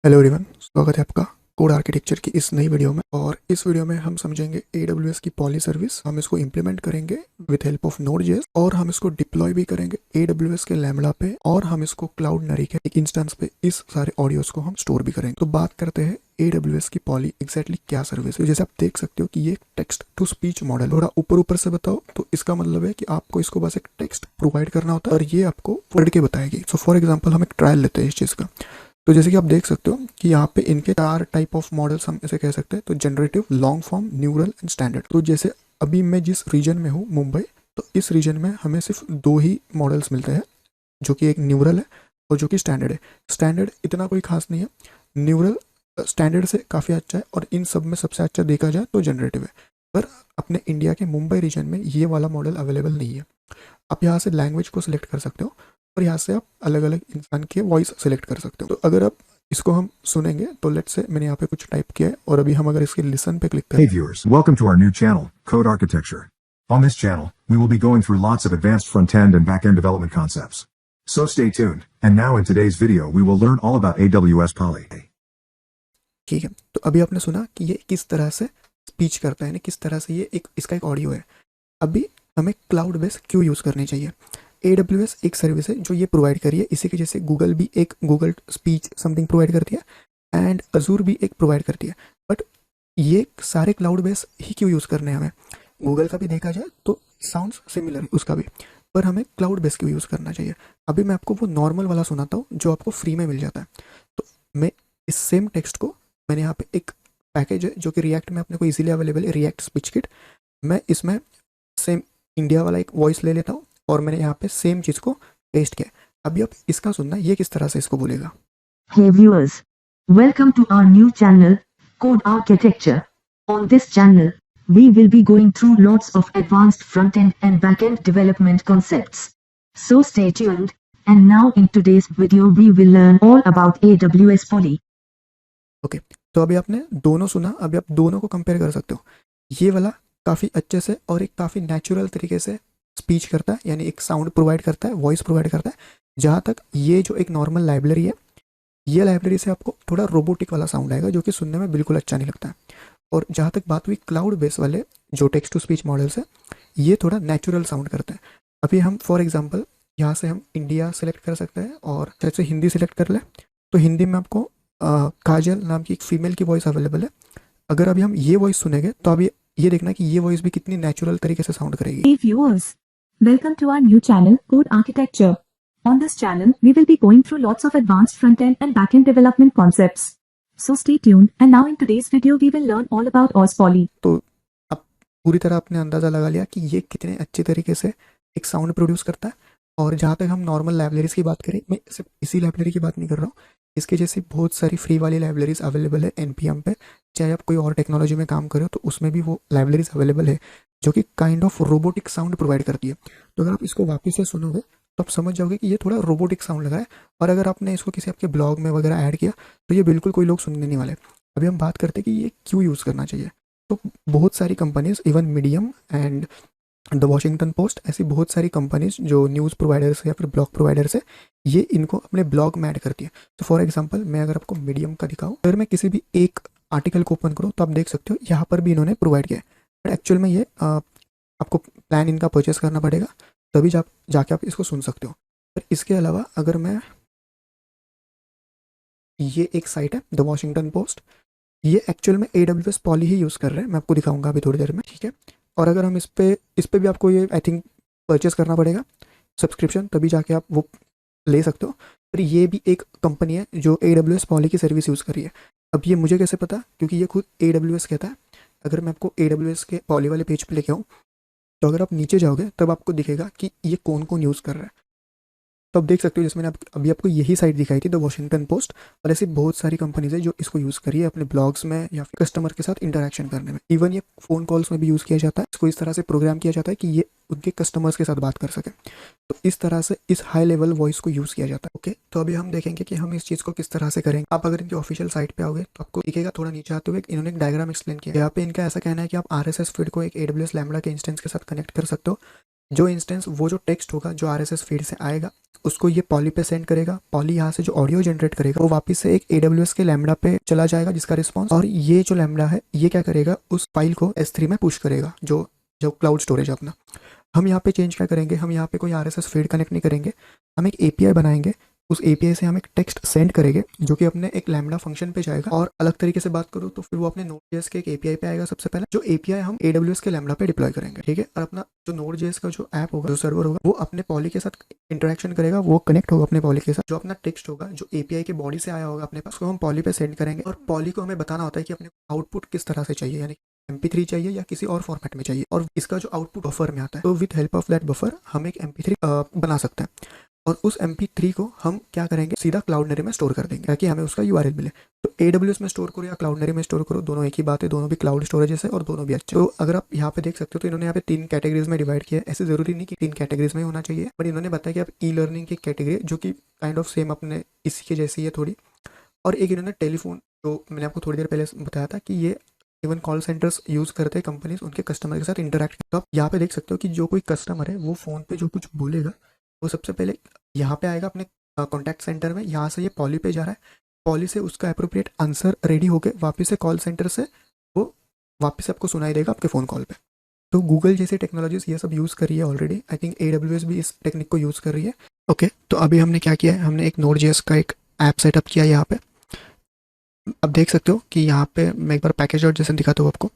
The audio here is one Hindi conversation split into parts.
हेलो एवरीवन, स्वागत है आपका कोड आर्किटेक्चर की इस नई वीडियो में। और इस वीडियो में हम समझेंगे AWS की पॉली सर्विस। हम इसको इम्प्लीमेंट करेंगे विद हेल्प ऑफ Node.js और हम इसको डिप्लॉय भी करेंगे AWS के लैम्बडा पे और हम इसको क्लाउड नरी के एक इंस्टेंस पे इस सारे ऑडियोज को हम स्टोर भी करेंगे। तो बात करते हैं AWS की पॉली एग्जैक्टली क्या सर्विस है। जैसे आप देख सकते हो कि ये टेक्स्ट टू स्पीच मॉडल। थोड़ा ऊपर ऊपर से बताओ तो इसका मतलब है कि आपको इसको बस एक टेक्स्ट प्रोवाइड करना होता है और ये आपको पढ़ के बताएगी। सो फॉर एग्जाम्पल हम एक ट्रायल लेते हैं इस चीज़ का। तो जैसे कि आप देख सकते हो कि यहाँ पे इनके 4 टाइप ऑफ मॉडल्स हम इसे कह सकते हैं। तो generative, long form, neural and standard. तो जैसे अभी मैं जिस रीजन में हूँ मुंबई, तो इस रीजन में हमें सिर्फ 2 ही मॉडल्स मिलते हैं, जो कि एक न्यूरल है और जो कि स्टैंडर्ड है। स्टैंडर्ड इतना कोई खास नहीं है, न्यूरल स्टैंडर्ड से काफ़ी अच्छा है और इन सब में सबसे अच्छा देखा जाए तो जनरेटिव है। पर अपने इंडिया के मुंबई रीजन में ये वाला मॉडल अवेलेबल नहीं है। आप यहाँ से लैंग्वेज को सिलेक्ट कर सकते हो और यहाँ से आप अलग अलग इंसान के वॉइस सेलेक्ट कर सकते हो। तो अगर आप इसको हम सुनेंगे तो लेट्स से मैंने यहाँ पे कुछ टाइप किया है और अभी हम अगर इसके लिसन पे क्लिक Hey करें। viewers, welcome to our new channel, Code Architecture. On this channel, we will be going through lots of advanced front-end and back-end development concepts. So stay tuned, and now in today's video we will learn all about AWS Poly. ठीक है, तो अभी आपने सुना कि ये किस तरह से स्पीच करता है, यानी किस तरह से ये इसका एक ऑडियो है। अभी हमें क्लाउड बेस क्यों यूज़ करनी चाहिए। AWS एक सर्विस है जो ये प्रोवाइड करी है, इसी के जैसे गूगल भी एक गूगल स्पीच समथिंग प्रोवाइड करती है एंड अजूर भी एक प्रोवाइड करती है। बट ये सारे क्लाउड बेस ही क्यों यूज़ करने हैं हमें। गूगल का भी देखा जाए तो साउंड्स सिमिलर उसका भी, पर हमें क्लाउड बेस क्यों यूज़ करना चाहिए। अभी मैं आपको वो नॉर्मल वाला सुनाता हूँ जो आपको फ्री में मिल जाता है। तो मैं इस सेम टेक्स्ट को, मैंने यहाँ पे एक पैकेज है जो कि रिएक्ट में अपने को इजीली अवेलेबल है, रिएक्ट स्पीच किट। मैं इसमें सेम इंडिया वाला एक वॉइस ले लेता हूँ और मैंने यहाँ पे सेम चीज़ को पेस्ट किया। अभी आप इसका सुनना, ये किस तरह से इसको बोलेगा। Hey viewers, welcome to our new channel, Code Architecture. On this channel, we will be going through lots of advanced front-end and back-end development concepts. So stay tuned, and now in today's video we will learn all about AWS Poly. Okay, तो अभी आपने दोनों सुना, अभी आप दोनों को कंपेयर कर सकते हो। ये वाला काफ़ी अच्छे से और एक काफ़ी नेचुरल तरीके से स्पीच करता है, यानी एक साउंड प्रोवाइड करता है, वॉइस प्रोवाइड करता है। जहाँ तक ये जो एक नॉर्मल लाइब्रेरी है, ये लाइब्रेरी से आपको थोड़ा रोबोटिक वाला साउंड आएगा जो कि सुनने में बिल्कुल अच्छा नहीं लगता है। और जहाँ तक बात हुई क्लाउड बेस वाले जो टेक्स्ट टू स्पीच मॉडल्स है, ये थोड़ा नेचुरल साउंड करते हैं। अभी हम फॉर एग्जांपल यहाँ से हम इंडिया सेलेक्ट कर सकते हैं और जैसे हिंदी सेलेक्ट कर ले तो हिंदी में आपको काजल नाम की एक फीमेल की वॉइस अवेलेबल है। अगर अभी हम ये वॉइस सुनेंगे तो अभी ये देखना कि ये वॉइस भी कितनी नेचुरल तरीके से साउंड करेगी। Hey viewers, welcome to our new channel, Code Architecture. On this channel, we will be going through lots of advanced front-end and back-end development concepts. So stay tuned, and now in today's video we will learn all about OS Poly. तो अब पूरी तरह आपने अंदाज़ा लगा लिया कि ये कितने अच्छे तरीके से एक साउंड प्रोड्यूस करता है। और जहाँ तक हम नॉर्मल लाइब्रेरीज की बात करें, मैं सिर्फ इसी लाइब्रेरी की बात नहीं कर रहा हूँ, इसके जैसी बहुत सारी फ्री वाली लाइब्रेरीज अवेलेबल है NPM पे। चाहे आप कोई और टेक्नोलॉजी में काम करो तो उसमें भी वो लाइब्रेरीज अवेलेबल है जो कि kind of robotic sound provide करती है। तो अगर आप इसको वापस से सुनोगे तो आप समझ जाओगे कि ये थोड़ा रोबोटिक साउंड लगा है। और अगर आपने इसको किसी आपके ब्लॉग में वगैरह ऐड किया तो ये बिल्कुल कोई लोग सुनने नहीं वाले। अभी हम बात करते हैं कि ये क्यों यूज़ करना चाहिए। तो बहुत सारी companies, even medium and the Washington post, ऐसी बहुत सारी कंपनीज जो न्यूज़ प्रोवाइडर्स या फिर ब्लॉग प्रोवाइडर्स है, ये इनको अपने ब्लॉग में ऐड करती है। तो फॉर एग्जांपल मैं अगर आपको मीडियम का दिखाऊं, अगर मैं किसी भी एक आर्टिकल को ओपन करूं तो आप देख सकते हो यहाँ पर भी इन्होंने प्रोवाइड किया है। बट एक्चुअल में ये आपको प्लान इनका परचेस करना पड़ेगा, तभी जाके आप इसको सुन सकते हो। पर इसके अलावा अगर मैं, ये एक साइट है द वॉशिंगटन पोस्ट, ये एक्चुअल में AWS पॉली ही यूज़ कर रहे हैं। मैं आपको दिखाऊंगा अभी थोड़ी देर में, ठीक है। और अगर हम इस पे भी आपको ये आई थिंक परचेस करना पड़ेगा सब्सक्रिप्शन, तभी जाके आप वो ले सकते हो। पर ये भी एक कंपनी है जो AWS पॉली की सर्विस यूज़ कर रही है। अब ये मुझे कैसे पता, क्योंकि ये खुद AWS कहता है। अगर मैं आपको AWS के पॉली वाले पेज पे लेके आऊँ तो अगर आप नीचे जाओगे तब आपको दिखेगा कि ये कौन कौन यूज़ कर रहा है। तो आप देख सकते हो, जैसे मैंने अभी आपको यही साइट दिखाई थी द वॉशिंगटन पोस्ट, और ऐसी बहुत सारी कंपनीज है जो इसको यूज़ करी है अपने ब्लॉग्स में या फिर कस्टमर के साथ इंटरेक्शन करने में। इवन ये फ़ोन कॉल्स में भी यूज़ किया जाता है। इसको इस तरह से प्रोग्राम किया जाता है कि ये उनके कस्टमर्स के साथ बात कर सके। तो इस तरह से इस हाई लेवल वॉइस को यूज़ किया जाता है। ओके, तो अभी हम देखेंगे कि हम इस चीज़ को किस तरह से करेंगे। आप अगर इनकी ऑफिशियल साइट पे आओगे तो आपको दिखेगा थोड़ा नीचे आते हुए इन्होंने एक डायग्राम एक्सप्लेन किया। यहाँ पे इनका ऐसा कहना है कि आप RSS फीड को एक AWS लैम्बडा के इंस्टेंस के साथ कनेक्ट कर सकते हो जो इंस्टेंस वो जो टेक्स्ट होगा जो RSS फीड से आएगा उसको ये पॉली पे सेंड करेगा। पॉली यहाँ से जो ऑडियो जनरेट करेगा वो वापस से एक AWS के लैम्बडा पे चला जाएगा जिसका रिस्पॉन्स, और ये जो लैम्बडा है ये क्या करेगा, उस फाइल को S3 में पुश करेगा जो जो क्लाउड स्टोरेज है अपना। हम यहाँ पे चेंज क्या करेंगे, हम यहाँ पे कोई RSS फीड कनेक्ट नहीं करेंगे, हम एक API बनाएंगे। उस API से हम एक टेक्स्ट सेंड करेंगे जो कि अपने एक लैम्बडा फंक्शन पे जाएगा। और अलग तरीके से बात करूँ तो फिर वो अपने Node.js के एक API पे आएगा। सबसे पहले जो API हम AWS के लैम्बडा पे डिप्लॉय करेंगे, ठीक है। और अपना जो Node.js का जो ऐप होगा, जो सर्वर होगा, वो अपने पॉली के साथ इंटरेक्शन करेगा, वो कनेक्ट होगा अपने पॉली के साथ। जो अपना टेक्स्ट होगा जो API के बॉडी से आया होगा अपने पास, उसको हम पॉली पे सेंड करेंगे। और पॉली को हमें बताना होता है कि अपने आउटपुट किस तरह से चाहिए, यानी MP3 चाहिए या किसी और फॉर्मेट में चाहिए, और इसका जो आउटपुट बफर में आता है। तो with help of that buffer हम एक MP3 बना सकते हैं, और उस MP3 को हम क्या करेंगे, सीधा क्लाउडनरी में स्टोर कर देंगे ताकि हमें उसका URL मिले। तो AWS में स्टोर करो या क्लाउडनरी में स्टोर करो, दोनों एक ही बात है, दोनों भी क्लाउड स्टोरेजेस है और दोनों भी अच्छे। तो अगर आप यहाँ पे देख सकते हो तो इन्होंने यहाँ पे 3 कैटेगरीज में डिवाइड किया है। ऐसे जरूरी नहीं कि 3 कैटेगरीज में होना चाहिए, बट इन्होंने बताया कि आप E-लर्निंग की कैटेगरी जो कि काइंड ऑफ सेम अपने इसी के जैसी है थोड़ी, और एक इन्होंने टेलीफोन, जो मैंने आपको थोड़ी देर पहले बताया था कि ये इवन कॉल सेंटर्स यूज़ करते हैं कंपनीज उनके कस्टमर के साथ इंटरैक्ट। तो आप यहाँ पे देख सकते हो कि जो कोई कस्टमर है वो फ़ोन पे जो कुछ बोलेगा वो सबसे पहले यहाँ पे आएगा अपने कॉन्टैक्ट सेंटर में। यहाँ से ये पॉली पे जा रहा है, पॉली से उसका अप्रोप्रिएट आंसर रेडी होके वापस से कॉल सेंटर से वो वापस आपको सुनाई देगा आपके फ़ोन कॉल पे। तो गूगल जैसी टेक्नोलॉजीज ये सब यूज़ कर रही है ऑलरेडी। आई थिंक AWS भी इस टेक्निक को यूज़ कर रही है। ओके, तो अभी हमने क्या किया है, हमने एक Node.js का एक ऐप सेटअप किया यहाँ पे। अब देख सकते हो कि यहाँ पे मैं एक बार पैकेज डॉट जैसे दिखाता हूँ आपको।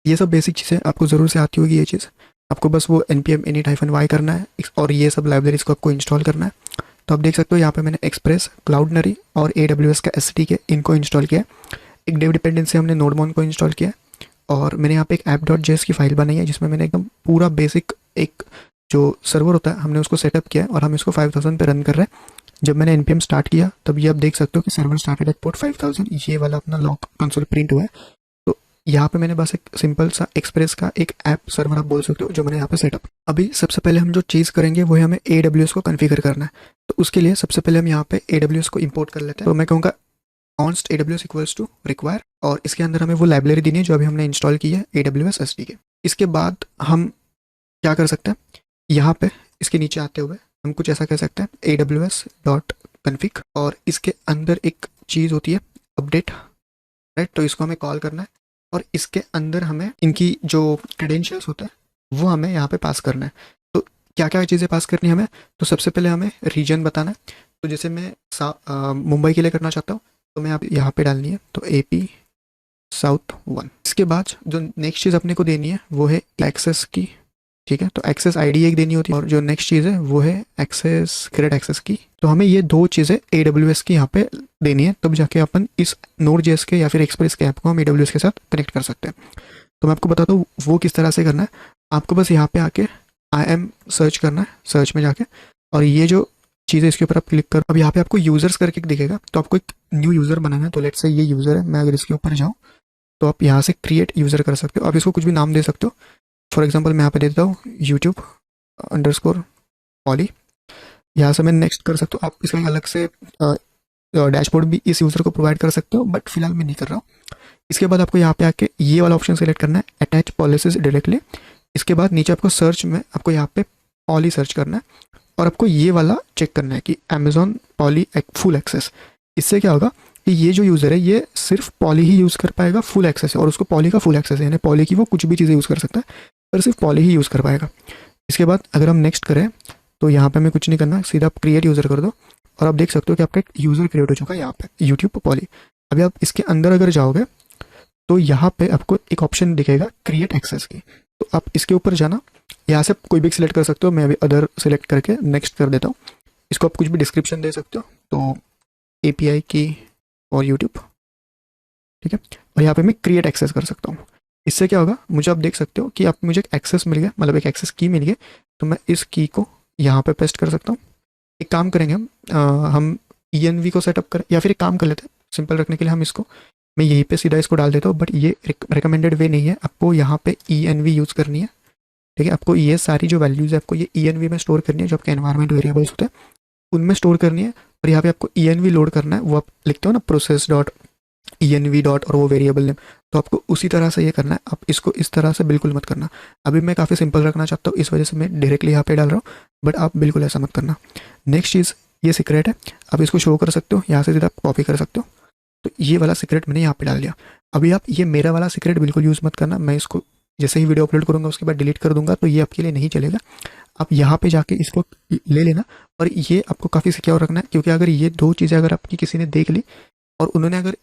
ये सब बेसिक चीज़ें आपको ज़रूर से आती होगी। ये चीज़ आपको बस वो npm init-y करना है और ये सब लाइब्रेरीज को आपको इंस्टॉल करना है। तो आप देख सकते हो यहाँ पे मैंने एक्सप्रेस, क्लाउडनरी और AWS का SDK इनको इंस्टॉल किया। एक डेव डिपेंडेंसी हमने नोडमोन को इंस्टॉल किया, और मैंने यहाँ पे एक app.js की फाइल बनाई है जिसमें मैंने एकदम पूरा बेसिक एक जो सर्वर होता है हमने उसको सेटअप किया है, और हम इसको 5000 पे रन कर रहे हैं। जब मैंने npm स्टार्ट किया तब ये आप देख सकते हो कि सर्वर स्टार्टेड एट पोर्ट 5000, ये वाला अपना लॉग कंसोल प्रिंट हुआ है। तो यहाँ पे मैंने बस एक सिंपल सा एक्सप्रेस का एक ऐप सर्वर आप बोल सकते हो जो मैंने यहाँ पे सेटअप। अभी सबसे पहले हम जो चीज़ करेंगे वो है हमें AWS को कॉन्फ़िगर करना है। तो उसके लिए सबसे पहले हम यहाँ पे AWS को इंपोर्ट कर लेते हैं। तो मैं कहूँगा const AWS equals to require, और इसके अंदर हमें वो लाइब्रेरी देनी है जो अभी हमने इंस्टॉल की है, AWS SDK। इसके बाद हम क्या कर सकते हैं, यहाँ पे इसके नीचे आते हुए हम कुछ ऐसा कह सकते हैं aws.config, और इसके अंदर एक चीज़ होती है अपडेट, राइट। तो इसको हमें कॉल करना है, और इसके अंदर हमें इनकी जो क्रेडेंशियल्स होते हैं वो हमें यहाँ पे पास करना है। तो क्या क्या चीज़ें पास करनी है हमें, तो सबसे पहले हमें रीजन बताना है। तो जैसे मैं मुंबई के लिए करना चाहता हूँ तो मैं आप यहाँ पे डालनी है, तो AP South 1। इसके बाद जो नेक्स्ट चीज़ अपने को देनी है वो है एक्सेस की, ठीक है। तो एक्सेस ID एक देनी होती है, और जो नेक्स्ट चीज़ है वो है एक्सेस, क्रेडिट एक्सेस की। तो हमें ये 2 चीज़ें AWS की यहाँ पे देनी है, तब जाके अपन इस Node.js के या फिर एक्सप्रेस के ऐप को हम AWS के साथ कनेक्ट कर सकते हैं। तो मैं आपको बताता हूँ वो किस तरह से करना है। आपको बस यहाँ पे आके IAM सर्च करना है, सर्च में जाके, और ये जो चीज़ है इसके ऊपर आप क्लिक करो। अब यहाँ पे आपको यूज़र्स करके दिखेगा, तो आपको एक न्यू यूज़र बनाना है। तो लेट्स से ये यूज़र है, मैं अगर इसके ऊपर जाऊँ तो आप यहाँ से क्रिएट यूज़र कर सकते हो। आप इसको कुछ भी नाम दे सकते हो। फॉर एग्जांपल मैं यहाँ पे देता हूँ YouTube_Poly। यहाँ से मैं नेक्स्ट कर सकता हूँ। आप इसका अलग से डैशबोर्ड भी इस यूज़र को प्रोवाइड कर सकते हो, बट फिलहाल मैं नहीं कर रहा हूँ। इसके बाद आपको यहाँ पे आके ये वाला ऑप्शन सेलेक्ट करना है, अटैच पॉलिसीज डायरेक्टली। इसके बाद नीचे आपको सर्च में आपको यहाँ पे पॉली सर्च करना है, और आपको ये वाला चेक करना है कि Amazon Poly फुल एक्सेस। इससे क्या होगा कि ये जो यूज़र है ये सिर्फ पॉली ही यूज़ कर पाएगा, फुल एक्सेस है, और उसको पॉली का फुल एक्सेस है, यानी पॉली की वो कुछ भी चीज़ें यूज़ कर सकता है पर सिर्फ पॉली ही यूज़ कर पाएगा। इसके बाद अगर हम नेक्स्ट करें तो यहाँ पे हमें कुछ नहीं करना, सीधा आप क्रिएट यूज़र कर दो, और आप देख सकते हो कि आपका एक यूज़र क्रिएट हो चुका है यहाँ पे YouTube Poly। अभी आप इसके अंदर अगर जाओगे तो यहाँ पे आपको एक ऑप्शन दिखेगा क्रिएट एक्सेस की, तो आप इसके ऊपर जाना, यहाँ से कोई भी सिलेक्ट कर सकते हो। मैं अभी अदर सेलेक्ट करके नेक्स्ट कर देता हूँ। इसको आप कुछ भी डिस्क्रिप्शन दे सकते हो, तो API की और YouTube, ठीक है। और यहाँ पे मैं क्रिएट एक्सेस कर सकता हूँ। इससे क्या होगा, मुझे आप देख सकते हो कि आप मुझे एक एक्सेस मिल गया, मतलब एक एक्सेस की मिल गई। तो मैं इस की को यहाँ पे पेस्ट कर सकता हूँ। एक काम करेंगे हम ENV को सेटअप करें, या फिर एक काम कर लेते हैं सिंपल रखने के लिए, हम इसको मैं यहीं पे सीधा इसको डाल देता हूँ, बट ये रिकमेंडेड वे नहीं है। आपको यहाँ पे ENV यूज़ करनी है, ठीक है। आपको ये सारी जो वैल्यूज़ है आपको ये ENV में स्टोर करनी है, जो आपके एनवायरमेंट वेरिएबल्स होते हैं उनमें स्टोर करनी है। और यहाँ पे आपको ENV लोड करना है, वो आप लिखते हो ना env डॉट और वो वेरिएबल नेम, तो आपको उसी तरह से ये करना है। आप इसको इस तरह से बिल्कुल मत करना। अभी मैं काफ़ी सिंपल रखना चाहता हूँ, इस वजह से मैं डायरेक्टली यहाँ पे डाल रहा हूँ, बट आप बिल्कुल ऐसा मत करना। नेक्स्ट चीज़, ये सीक्रेट है, आप इसको शो कर सकते हो, यहाँ से सीधा कॉपी कर सकते हो। तो ये वाला सीक्रेट मैंने यहाँ पे डाल दिया। अभी आप ये मेरा वाला सीक्रेट बिल्कुल यूज़ मत करना, मैं इसको जैसे ही वीडियो अपलोड करूँगा उसके बाद डिलीट कर दूंगा, तो ये आपके लिए नहीं चलेगा। आप यहाँ पे जाके इसको ले लेना, और ये आपको काफ़ी सिक्योर रखना है, क्योंकि अगर ये दो चीज़ें अगर आपकी किसी ने देख ली और उन्होंने अगर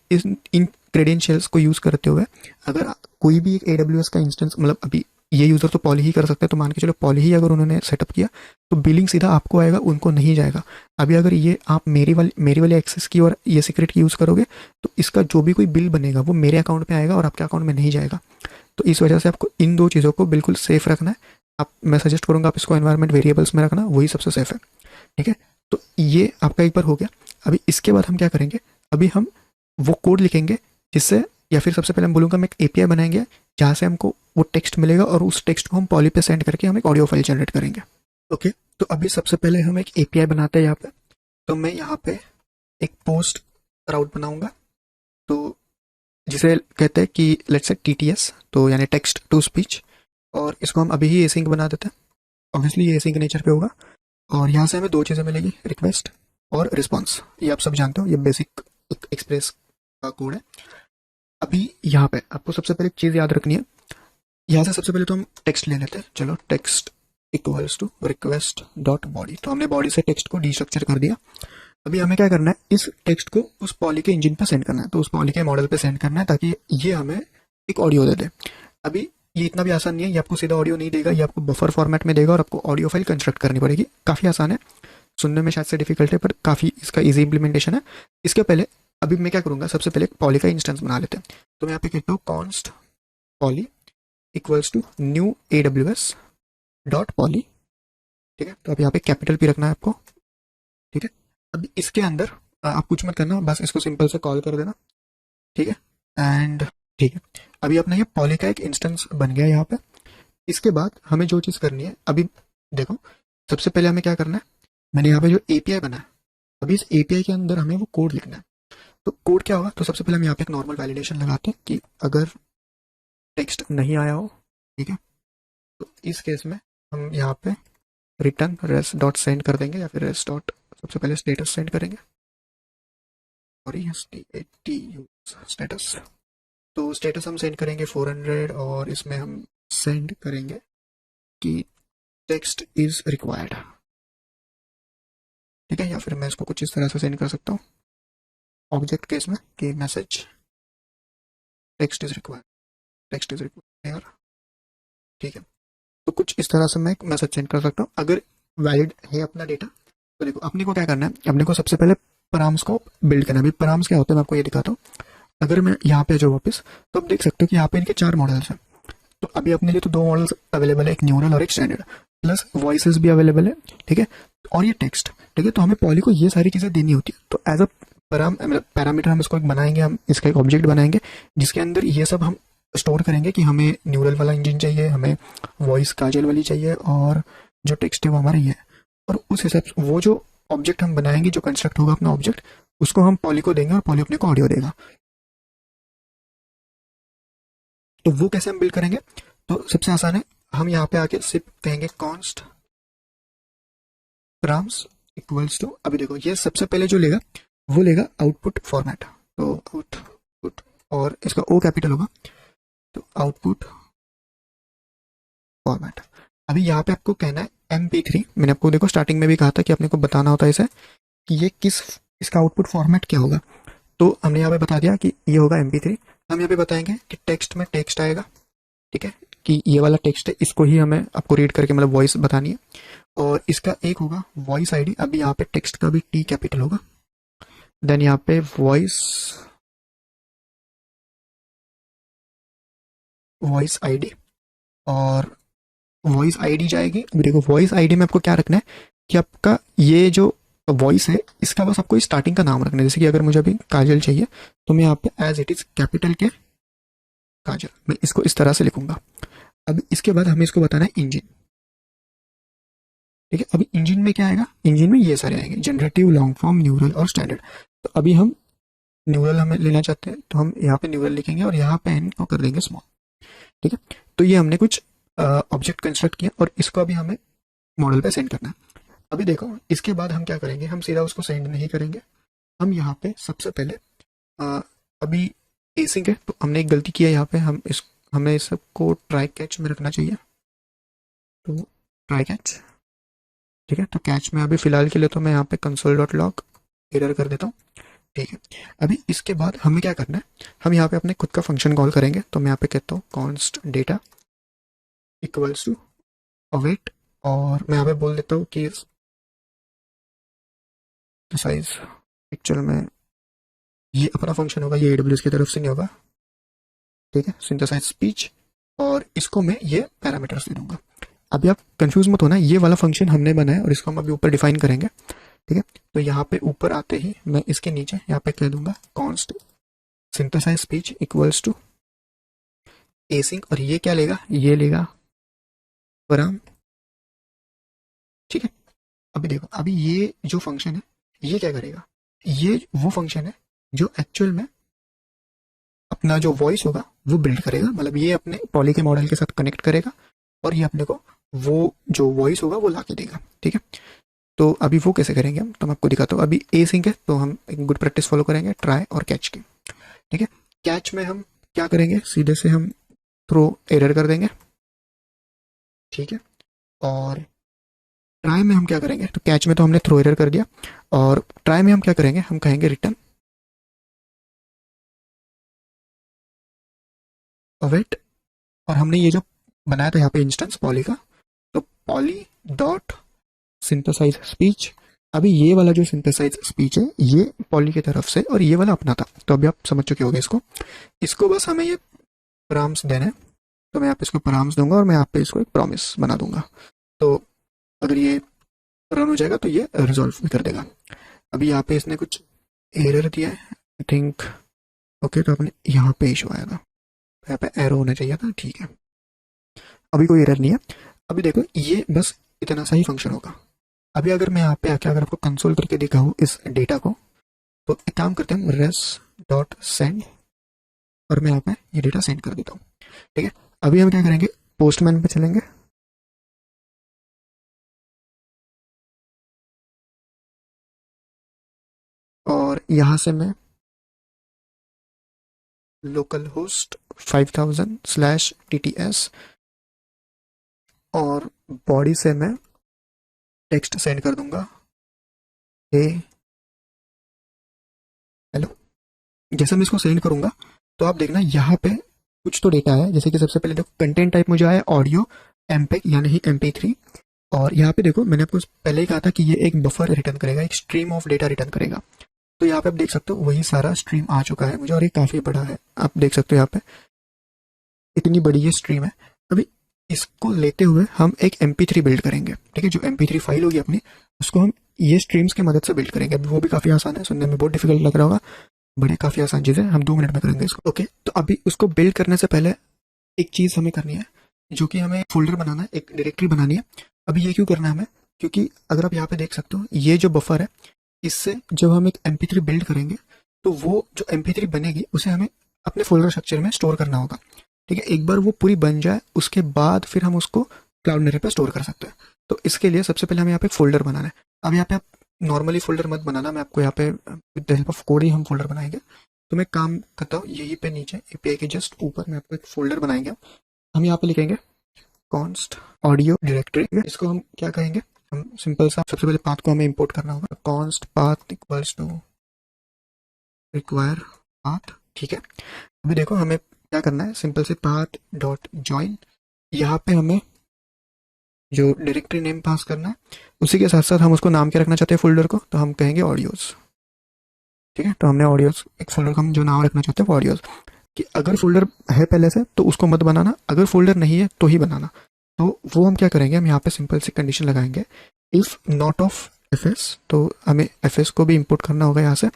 इन क्रेडेंशियल्स को यूज़ करते हुए अगर कोई भी एक AWS का इंस्टेंस, मतलब अभी ये यूज़र तो पॉली ही कर सकते हैं, तो मान के चलो पॉली ही अगर उन्होंने सेटअप किया तो बिलिंग सीधा आपको आएगा, उनको नहीं जाएगा। अभी अगर ये आप मेरी वाली एक्सेस की और ये सीक्रेट की यूज़ करोगे तो इसका जो भी कोई बिल बनेगा वो मेरे अकाउंट में आएगा और आपके अकाउंट में नहीं जाएगा। तो इस वजह से आपको इन दो चीज़ों को बिल्कुल सेफ रखना है। आप, मैं सजेस्ट करूँगा आप इसको एनवायरनमेंट वेरिएबल्स में रखना, वही सबसे सेफ है। ठीक है, तो ये आपका एक बार हो गया। अभी इसके बाद हम क्या करेंगे, अभी हम वो कोड लिखेंगे जिससे, या फिर सबसे पहले हम बोलूँगा मैं एक API बनाएंगे जहाँ से हमको वो टेक्स्ट मिलेगा और उस टेक्स्ट को हम पॉली पे सेंड करके हम एक ऑडियो फाइल जनरेट करेंगे। ओके, तो अभी सबसे पहले हम एक API बनाते हैं यहाँ पे। तो मैं यहाँ पे एक पोस्ट राउट बनाऊंगा, तो जिसे कहते हैं कि लेट्स से TTS, तो यानी टेक्स्ट टू स्पीच, और इसको हम अभी ही एसिंक बना देते हैं। ऑब्वियसली ये एसिंक नेचर पे होगा, और यहाँ से हमें दो चीज़ें मिलेगी, रिक्वेस्ट और रिस्पॉन्स। ये आप सब जानते हो, ये बेसिक एक्सप्रेस का कोड है। अभी यहाँ पे आपको सबसे पहले एक चीज़ याद रखनी है, यहाँ से सबसे पहले तो हम टेक्स्ट ले लेते हैं। चलो, text equals to request dot body, तो हमने बॉडी से टेक्स्ट को डीस्ट्रक्चर कर दिया। अभी हमें क्या करना है, इस टेक्स्ट को उस पॉली के इंजन पे सेंड करना है, तो उस पॉली के मॉडल पे सेंड करना है ताकि ये हमें एक ऑडियो दे दे। अभी ये इतना भी आसान नहीं है, ये आपको सीधा ऑडियो नहीं देगा, ये आपको बफर फॉर्मेट में देगा और आपको ऑडियो फाइल कंस्ट्रक्ट करनी पड़ेगी। काफ़ी आसान है, सुनने में शायद से डिफिकल्ट है, पर काफ़ी इसका ईजी इंप्लीमेंटेशन है। इसके पहले अभी मैं क्या करूँगा, सबसे पहले एक पॉली का इंस्टेंस बना लेते हैं। तो मैं यहाँ पे कहता हूँ const poly equals to new AWS dot poly. ठीक है, तो अब यहाँ पे कैपिटल P रखना है आपको। ठीक है, अब इसके अंदर आप कुछ मत करना, बस इसको सिंपल से कॉल कर देना। ठीक है, एंड ठीक है, अभी अपना ये पॉली का एक इंस्टेंस बन गया यहाँ पे। इसके बाद हमें जो चीज़ करनी है, अभी देखो सबसे पहले हमें क्या करना है, मैंने यहाँ पे जो API बना है, अभी इस API के अंदर हमें वो कोड लिखना है। तो कोड क्या होगा, तो सबसे पहले हम यहाँ पे एक नॉर्मल वैलिडेशन लगाते हैं कि अगर टेक्स्ट नहीं आया हो, ठीक है, तो इस केस में हम यहाँ पे रिटर्न रेस्ट डॉट सेंड कर देंगे, या फिर रेस्ट डॉट सबसे पहले स्टेटस सेंड करेंगे, सॉरी स्टेटस। तो स्टेटस हम सेंड करेंगे 400, और इसमें हम सेंड करेंगे कि टेक्स्ट इज रिक्वायर्ड। ठीक है, या फिर मैं इसको कुछ इस तरह से सेंड कर सकता हूँ ऑब्जेक्ट केस में कि मैसेज टेक्स्ट इज रिक्वायर्ड। ठीक है, तो कुछ इस तरह से मैं एक मैसेज सेंड कर सकता हूँ अगर वैलिड है अपना डेटा। तो देखो अपने को क्या करना है, अपने को सबसे पहले पैराम्स को बिल्ड करना है। अभी पैराम्स क्या होता है मैं आपको ये दिखाता हूँ। अगर मैं यहाँ पे जो वापस, तो आप देख सकते हो कि यहाँ पे इनके 4 मॉडल्स हैं। तो अभी अपने लिए तो 2 मॉडल्स अवेलेबल है, एक न्यूरल और एक स्टैंडर्ड, प्लस वॉइसेस भी अवेलेबल है। ठीक है, और ये टेक्स्ट। ठीक है, तो हमें पॉली को ये सारी चीज़ें देनी होती है। तो एज अ पैरामीटर हम इसको एक बनाएंगे, हम इसका एक ऑब्जेक्ट बनाएंगे जिसके अंदर ये सब हम स्टोर करेंगे कि हमें न्यूरल वाला इंजन चाहिए, हमें वॉइस काजल वाली चाहिए, और जो टेक्स्ट है वो हमारा ये है। और उस हिसाब से वो जो ऑब्जेक्ट हम बनाएंगे, जो कंस्ट्रक्ट होगा अपना ऑब्जेक्ट, उसको हम पॉली को देंगे और पॉली अपने को ऑडियो देगा। तो वो कैसे हम बिल्ड करेंगे, तो सबसे आसान है, हम यहाँ पे आके सिर्फ कहेंगे कॉन्स्ट पैराम्स इक्वल्स टू, अभी देखो ये सबसे पहले जो लेगा वो लेगा आउटपुट फॉर्मेट, तो आउटपुट, और इसका O कैपिटल होगा, तो आउटपुट फॉर्मेट। अभी यहाँ पे आपको कहना है MP3। मैंने आपको देखो स्टार्टिंग में भी कहा था कि अपने को बताना होता है इसे कि ये इसका आउटपुट फॉर्मेट क्या होगा। तो हमने यहाँ पे बता दिया कि ये होगा MP3। हम यहाँ पे बताएंगे कि टेक्स्ट में टेक्स्ट आएगा। ठीक है, कि ये वाला टेक्स्ट है, इसको ही हमें आपको रीड करके मतलब वॉइस बतानी है। और इसका एक होगा वॉइस ID। अभी यहाँ पे टेक्स्ट का भी T कैपिटल होगा। देन यहाँ पे वॉइस ID, और वॉइस ID जाएगी। अभी देखो वॉइस ID में आपको क्या रखना है कि आपका ये जो वॉइस है इसका बस आपको स्टार्टिंग का नाम रखना है। जैसे कि अगर मुझे अभी काजल चाहिए तो मैं यहाँ पे एज इट इज कैपिटल के काजल, मैं इसको इस तरह से लिखूंगा। अब इसके बाद हमें इसको बताना है इंजन। ठीक है, अभी इंजन में क्या आएगा, इंजन में ये सारे आएंगे, जनरेटिव, लॉन्ग फॉर्म, न्यूरल और स्टैंडर्ड। तो अभी हम न्यूरल हमें लेना चाहते हैं तो हम यहाँ पे न्यूरल लिखेंगे और यहाँ पे एन को कर देंगे स्मॉल। ठीक है, तो ये हमने कुछ ऑब्जेक्ट कंस्ट्रक्ट किया और इसको अभी हमें मॉडल पे सेंड करना है। अभी देखो इसके बाद हम क्या करेंगे, हम सीधा उसको सेंड नहीं करेंगे। हम यहाँ पे सबसे पहले अभी एसिंक है तो हमने एक गलती की है यहाँ पे, हमें इस सबको ट्राई कैच में रखना चाहिए। तो ट्राई कैच, ठीक है, तो कैच में अभी फिलहाल के लिए तो मैं यहाँ पे कंसोल डॉट लॉग एरर कर देता हूँ। ठीक है, अभी इसके बाद हमें क्या करना है, हम यहाँ पे अपने खुद का फंक्शन कॉल करेंगे। तो मैं यहाँ पे कहता हूँ const data equals to await, और मैं यहाँ पे बोल देता हूँ कि साइज एक्चुअल में ये अपना फंक्शन होगा, ये AWS की तरफ से नहीं होगा। ठीक है, सिंथेसाइज स्पीच, और इसको मैं ये पैरामीटर्स दे दूंगा। अभी आप कंफ्यूज मत होना, ये वाला फंक्शन हमने बनाया और इसको हम अभी ऊपर डिफाइन करेंगे। ठीक है, तो यहाँ पे ऊपर आते ही मैं इसके नीचे यहाँ पे कह दूंगा const synthesise speech equals to async, और ये क्या लेगा, ये लेगा पैराम। ठीक है, अभी देखो अभी ये जो फंक्शन है ये क्या करेगा, ये वो फंक्शन है जो एक्चुअल में अपना जो वॉइस होगा वो बिल्ड करेगा, मतलब ये अपने पॉली के मॉडल के साथ कनेक्ट करेगा और ये अपने को वो जो वॉइस होगा वो ला के देगा। ठीक है, तो अभी वो कैसे करेंगे हम, तो मैं आपको दिखाता हूँ। अभी ए सिंक है तो हम एक गुड प्रैक्टिस फॉलो करेंगे, ट्राई और कैच की। ठीक है, कैच में हम क्या करेंगे, सीधे से हम थ्रो एरर कर देंगे। ठीक है, और ट्राई में हम क्या करेंगे, तो कैच में तो हमने थ्रो एरर कर दिया, और ट्राई में हम क्या करेंगे, हम कहेंगे रिटर्न अवेट, और हमने ये जो बनाया था यहाँ पे इंस्टेंस पॉली का, तो पॉली डॉट सिंथेसाइज स्पीच। अभी ये वाला जो सिंथेसाइज स्पीच है ये पॉली की तरफ से और ये वाला अपना था, तो अभी आप समझ चुके होंगे इसको बस हमें ये पैराम्स देना है। तो मैं यहाँ पे इसको पैराम्स दूंगा और मैं यहाँ पे इसको एक प्रॉमिस बना दूंगा। तो अगर ये रन हो जाएगा तो ये रिजॉल्व भी कर देगा। अभी यहाँ पे इसने कुछ एरर दिया है आई थिंक, ओके, तो अपने यहाँ पे इशू आया था, यहाँ पे एरो होना चाहिए था। ठीक है, अभी कोई एरर नहीं है। अभी देखो ये बस इतना सा ही फंक्शन होगा। अभी अगर मैं यहाँ पे आके अगर आपको कंसोल करके दिखाऊँ इस डेटा को, तो एक काम करते हैं, रेस डॉट सेंड, और मैं यहाँ पे ये डेटा सेंड कर देता हूँ। ठीक है, अभी हम क्या करेंगे, पोस्टमैन पे चलेंगे, और यहाँ से मैं लोकल होस्ट 5000/TTS, और बॉडी से मैं टेक्स्ट सेंड कर दूंगा, हे हेलो। जैसे मैं इसको सेंड करूंगा तो आप देखना यहाँ पे कुछ तो डेटा है, जैसे कि सबसे पहले देखो कंटेंट टाइप मुझे आया ऑडियो एमपेग यानी ही MP3, और यहाँ पे देखो मैंने आपको पहले ही कहा था कि ये एक बफर रिटर्न करेगा, एक स्ट्रीम ऑफ डेटा रिटर्न करेगा। तो यहाँ पे आप देख सकते हो वही सारा स्ट्रीम आ चुका है मुझे, और ये काफी बड़ा है, आप देख सकते हो यहाँ पे इतनी बड़ी ये स्ट्रीम है। अभी इसको लेते हुए हम एक MP3 बिल्ड करेंगे। ठीक है, जो MP3 फाइल होगी अपनी, उसको हम ये स्ट्रीम्स की मदद से बिल्ड करेंगे। अभी वो भी काफी आसान है, सुनने में बहुत डिफिकल्ट लग रहा होगा, बड़े काफी आसान चीज है, हम 2 मिनट में करेंगे इसको। ओके, तो अभी उसको बिल्ड करने से पहले एक चीज हमें करनी है, जो कि हमें फोल्डर बनाना है, एक डायरेक्टरी बनानी है। अभी ये क्यों करना है हमें, क्योंकि अगर आप यहाँ पे देख सकते हो ये जो बफर है, इससे जब हम एक MP3 बिल्ड करेंगे तो वो जो MP3 बनेगी उसे हमें अपने फोल्डर स्ट्रक्चर में स्टोर करना होगा। ठीक है, एक बार वो पूरी बन जाए उसके बाद फिर हम उसको क्लाउड मिरर पे स्टोर कर सकते हैं। तो इसके लिए सबसे पहले हमें यहाँ पे एक फोल्डर बनाना है। अब यहाँ पे आप नॉर्मली फोल्डर मत बनाना, मैं आपको यहाँ पे with the help of code ही हम फोल्डर बनाएंगे। तो मैं काम करता हूँ, यहीं पे नीचे API के जस्ट ऊपर मैं आपको एक फोल्डर बनाएंगे। हम यहाँ पे लिखेंगे कॉन्स्ट ऑडियो डायरेक्टरी, इसको हम क्या कहेंगे, हम सिंपल सा सबसे पहले पाथ को हमें इंपोर्ट करना होगा, const path equals to require path. ठीक है, अभी देखो हमें क्या करना है, सिंपल से पाथ डॉट ज्वाइन, यहाँ पे हमें जो डायरेक्टरी नेम पास करना है, उसी के साथ साथ हम उसको नाम क्या रखना चाहते हैं फोल्डर को, तो हम कहेंगे ऑडियोज। ठीक है, तो हमने ऑडियोज एक फोल्डर को हम जो नाम रखना चाहते हैं वो ऑडियोज, कि अगर फोल्डर है पहले से तो उसको मत बनाना, अगर फोल्डर नहीं है तो ही बनाना। तो वो हम क्या करेंगे, हम यहाँ पे सिंपल सी कंडीशन लगाएंगे, इफ नॉट ऑफ FS, तो हमें FS को भी इंपोर्ट करना होगा यहाँ से।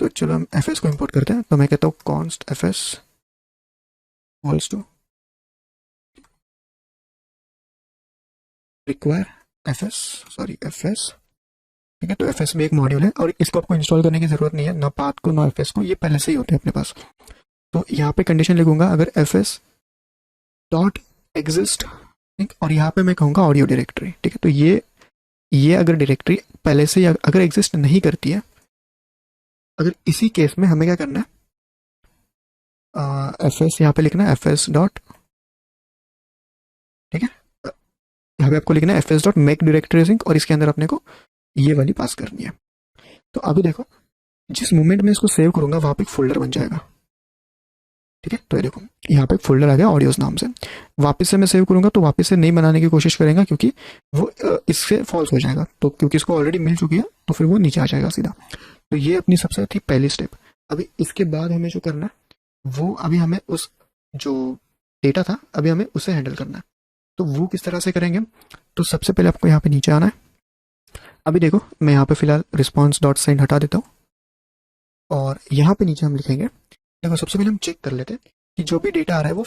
तो चलो हम FS को इंपोर्ट करते हैं। तो मैं कहता हूँ const FS equals to require FS ठीक है। तो एफ में एक मॉड्यूल है और इसको आपको इंस्टॉल करने की जरूरत नहीं है, ना पाथ को ना एफ को, ये पहले से ही होते हैं अपने पास। तो यहाँ पे कंडीशन लिखूंगा अगर एफ एस डॉट एग्जिस्ट, ठीक, और यहाँ पे मैं कहूँगा ऑडियो डायरेक्टरी, ठीक है। तो ये अगर डायरेक्टरी पहले से अगर एग्जिस्ट नहीं करती है, अगर इसी केस में हमें क्या करना है, एफ एस यहाँ पे लिखना है एफ एस डॉट, ठीक है, यहाँ पे आपको लिखना है F S dot make directory sync, और इसके अंदर अपने को ये वाली पास करनी है। तो अभी देखो जिस मोमेंट में इसको सेव करूंगा वहां पे एक फोल्डर बन जाएगा, ठीक है। तो ये देखो यहाँ पे एक फोल्डर आ गया ऑडियोज नाम से। वापस से मैं सेव करूंगा तो वापस से नहीं बनाने की कोशिश करेंगे क्योंकि वो इससे फॉल्स हो जाएगा, तो क्योंकि इसको ऑलरेडी मिल चुकी है तो फिर वो नीचे आ जाएगा सीधा। तो ये अपनी सबसे थी पहली स्टेप। अभी इसके बाद हमें जो करना है वो अभी हमें उस जो डेटा था अभी हमें उसे हैंडल करना है। तो वो किस तरह से करेंगे, तो सबसे पहले आपको यहाँ पे नीचे आना है। अभी देखो मैं यहाँ पे फिलहाल रिस्पॉन्स डॉट सेंड हटा देता हूँ और यहाँ पे नीचे हम लिखेंगे, देखो सबसे पहले हम चेक कर लेते हैं कि जो भी डेटा आ रहा है वो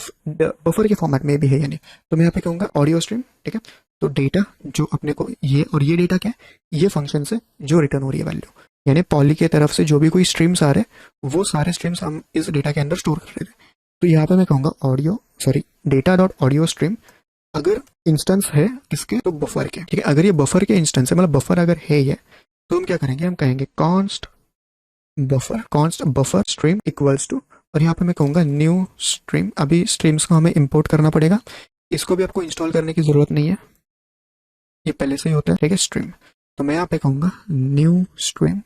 बफर के फॉर्मेट में भी है या नहीं। तो मैं यहाँ पे कहूँगा ऑडियो स्ट्रीम, ठीक है। तो डेटा जो अपने को ये और ये डेटा क्या है, ये फंक्शन से जो रिटर्न हो रही है वैल्यू, यानी पॉली के तरफ से जो भी कोई स्ट्रीम्स आ रहे हैं वो सारे स्ट्रीम्स हम इस डेटा के अंदर स्टोर कर रहे थे। तो यहाँ पे मैं कहूँगा डेटा डॉट ऑडियो स्ट्रीम अगर इंस्टेंस है किसके, तो बफर के, ठीक है। अगर ये बफर के इंस्टेंस है, मतलब बफर अगर है ये, तो हम क्या करेंगे, हम कहेंगे const buffer stream equals to, और यहाँ पे मैं कहूँगा न्यू स्ट्रीम। अभी स्ट्रीम्स को हमें इंपोर्ट करना पड़ेगा, इसको भी आपको इंस्टॉल करने की जरूरत नहीं है, ये पहले से ही होता है, ठीक है, स्ट्रीम। तो मैं यहाँ पे कहूँगा न्यू स्ट्रीम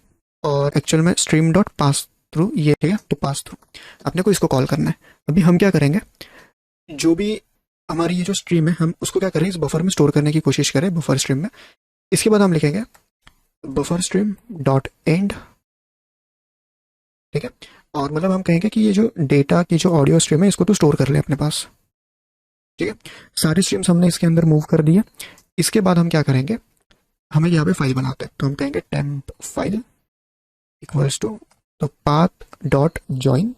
और एक्चुअल में स्ट्रीम डॉट पास थ्रू, ये ठीक है। तो पास थ्रू अपने को इसको कॉल करना है। अभी हम क्या करेंगे, जो भी हमारी ये जो स्ट्रीम है हम उसको क्या करें, इस बफर में स्टोर करने की कोशिश करें, बफर स्ट्रीम में। इसके बाद हम लिखेंगे बफर स्ट्रीम डॉट एंड, ठीक है। और मतलब हम कहेंगे कि ये जो डेटा की जो ऑडियो स्ट्रीम है इसको तो स्टोर कर ले अपने पास, ठीक है। सारी स्ट्रीम्स हमने इसके अंदर मूव कर दी है। इसके बाद हम क्या करेंगे, हमें यहाँ पे फाइल बनाते हैं, तो हम कहेंगे टेम्प फाइल इक्वल्स टू तो पाथ डॉट ज्वाइन।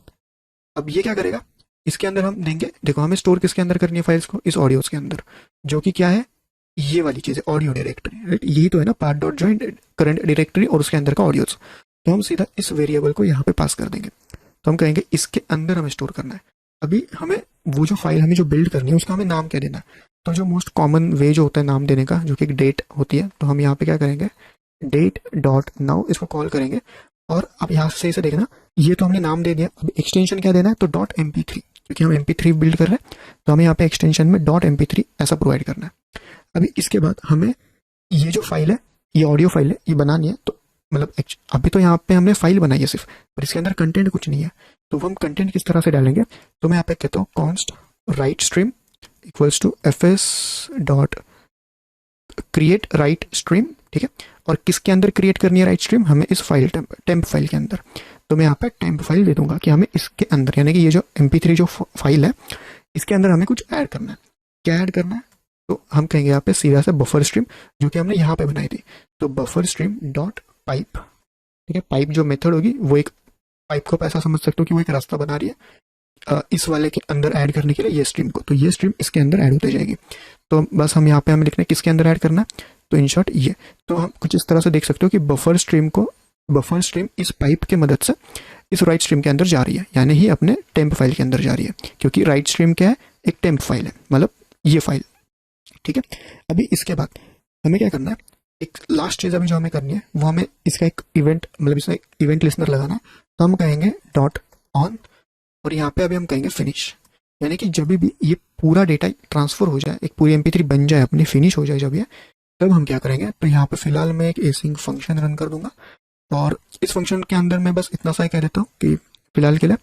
अब ये क्या करेगा, इसके अंदर हम देंगे, देखो हमें स्टोर किसके अंदर करनी है फाइल्स को, इस ऑडियोज के अंदर, जो कि क्या है, ये वाली चीज है ऑडियो डायरेक्टरी, राइट। यही तो है ना, path dot join current directory और उसके अंदर का ऑडियोज। तो हम सीधा इस वेरिएबल को यहाँ पे पास कर देंगे। तो हम कहेंगे इसके अंदर हमें स्टोर करना है। अभी हमें वो जो फाइल हमें जो बिल्ड करनी है उसका हमें नाम क्या देना है, तो जो मोस्ट कॉमन वे जो होता है नाम देने का, जो कि एक डेट होती है, तो हम यहाँ पे क्या करेंगे, डेट डॉट नाउ इसको कॉल करेंगे। और अब यहाँ से इसे देखना, ये तो हमने नाम दे दिया, अब एक्सटेंशन क्या देना है, तो डॉट MP3, क्योंकि हम MP3 बिल्ड कर रहे हैं तो हमें यहाँ पे एक्सटेंशन में डॉट MP3 ऐसा प्रोवाइड करना है। अभी इसके बाद हमें ये जो फाइल है, ये ऑडियो फाइल है, ये बनानी है। तो मतलब अभी तो यहाँ पे हमने फाइल बनाई है सिर्फ, पर इसके अंदर कंटेंट कुछ नहीं है। तो हम कंटेंट किस तरह से डालेंगे, तो मैं यहाँ पे कहता हूँ const write stream equals to fs dot create write stream, ठीक है। और किसके अंदर क्रिएट करनी है राइट स्ट्रीम, हमें इस फाइल टेम्प फाइल के अंदर। तो मैं यहाँ पे टेम्प फाइल दे दूंगा कि हमें इसके अंदर, यानी कि ये जो MP3 जो फाइल है इसके अंदर हमें कुछ ऐड करना है। क्या ऐड करना है, तो हम कहेंगे यहाँ पे सीधा से बफर स्ट्रीम जो कि हमने यहाँ पे बनाई थी, तो बफर स्ट्रीम डॉट पाइप, ठीक है। पाइप जो मेथड होगी वो एक पाइप को ऐसा समझ सकते हो कि वो एक रास्ता बना रही है इस वाले के अंदर ऐड करने के लिए ये स्ट्रीम को, तो ये स्ट्रीम इसके अंदर ऐड होती जाएगी। तो बस हम यहाँ पे हमें लिखना है किसके अंदर ऐड करना है, तो इन शॉर्ट ये। तो हम कुछ इस तरह से देख सकते हो कि बफर स्ट्रीम इस पाइप के मदद से इस राइट स्ट्रीम के अंदर जा रही है, यानी ही अपने टेम्प फाइल के अंदर जा रही है, क्योंकि राइट स्ट्रीम क्या है, एक टेम्प फाइल है, मतलब ये फाइल, ठीक है। अभी इसके बाद हमें क्या करना है, एक लास्ट चीज अभी जो हमें करनी है वो हमें इसका एक इवेंट, मतलब इसका एक इवेंट लिस्नर लगाना है। तो हम कहेंगे डॉट ऑन और यहाँ पे अभी हम कहेंगे फिनिश, यानी कि जब भी ये पूरा डेटा ट्रांसफर हो जाए, एक पूरी MP3 बन जाए अपनी, फिनिश हो जाए जब ये, तब हम क्या करेंगे, तो यहाँ पे फिलहाल मैं एक एसिंग फंक्शन रन कर दूंगा और इस फंक्शन के अंदर मैं बस इतना सा ही कह देता हूँ कि फिलहाल के लिए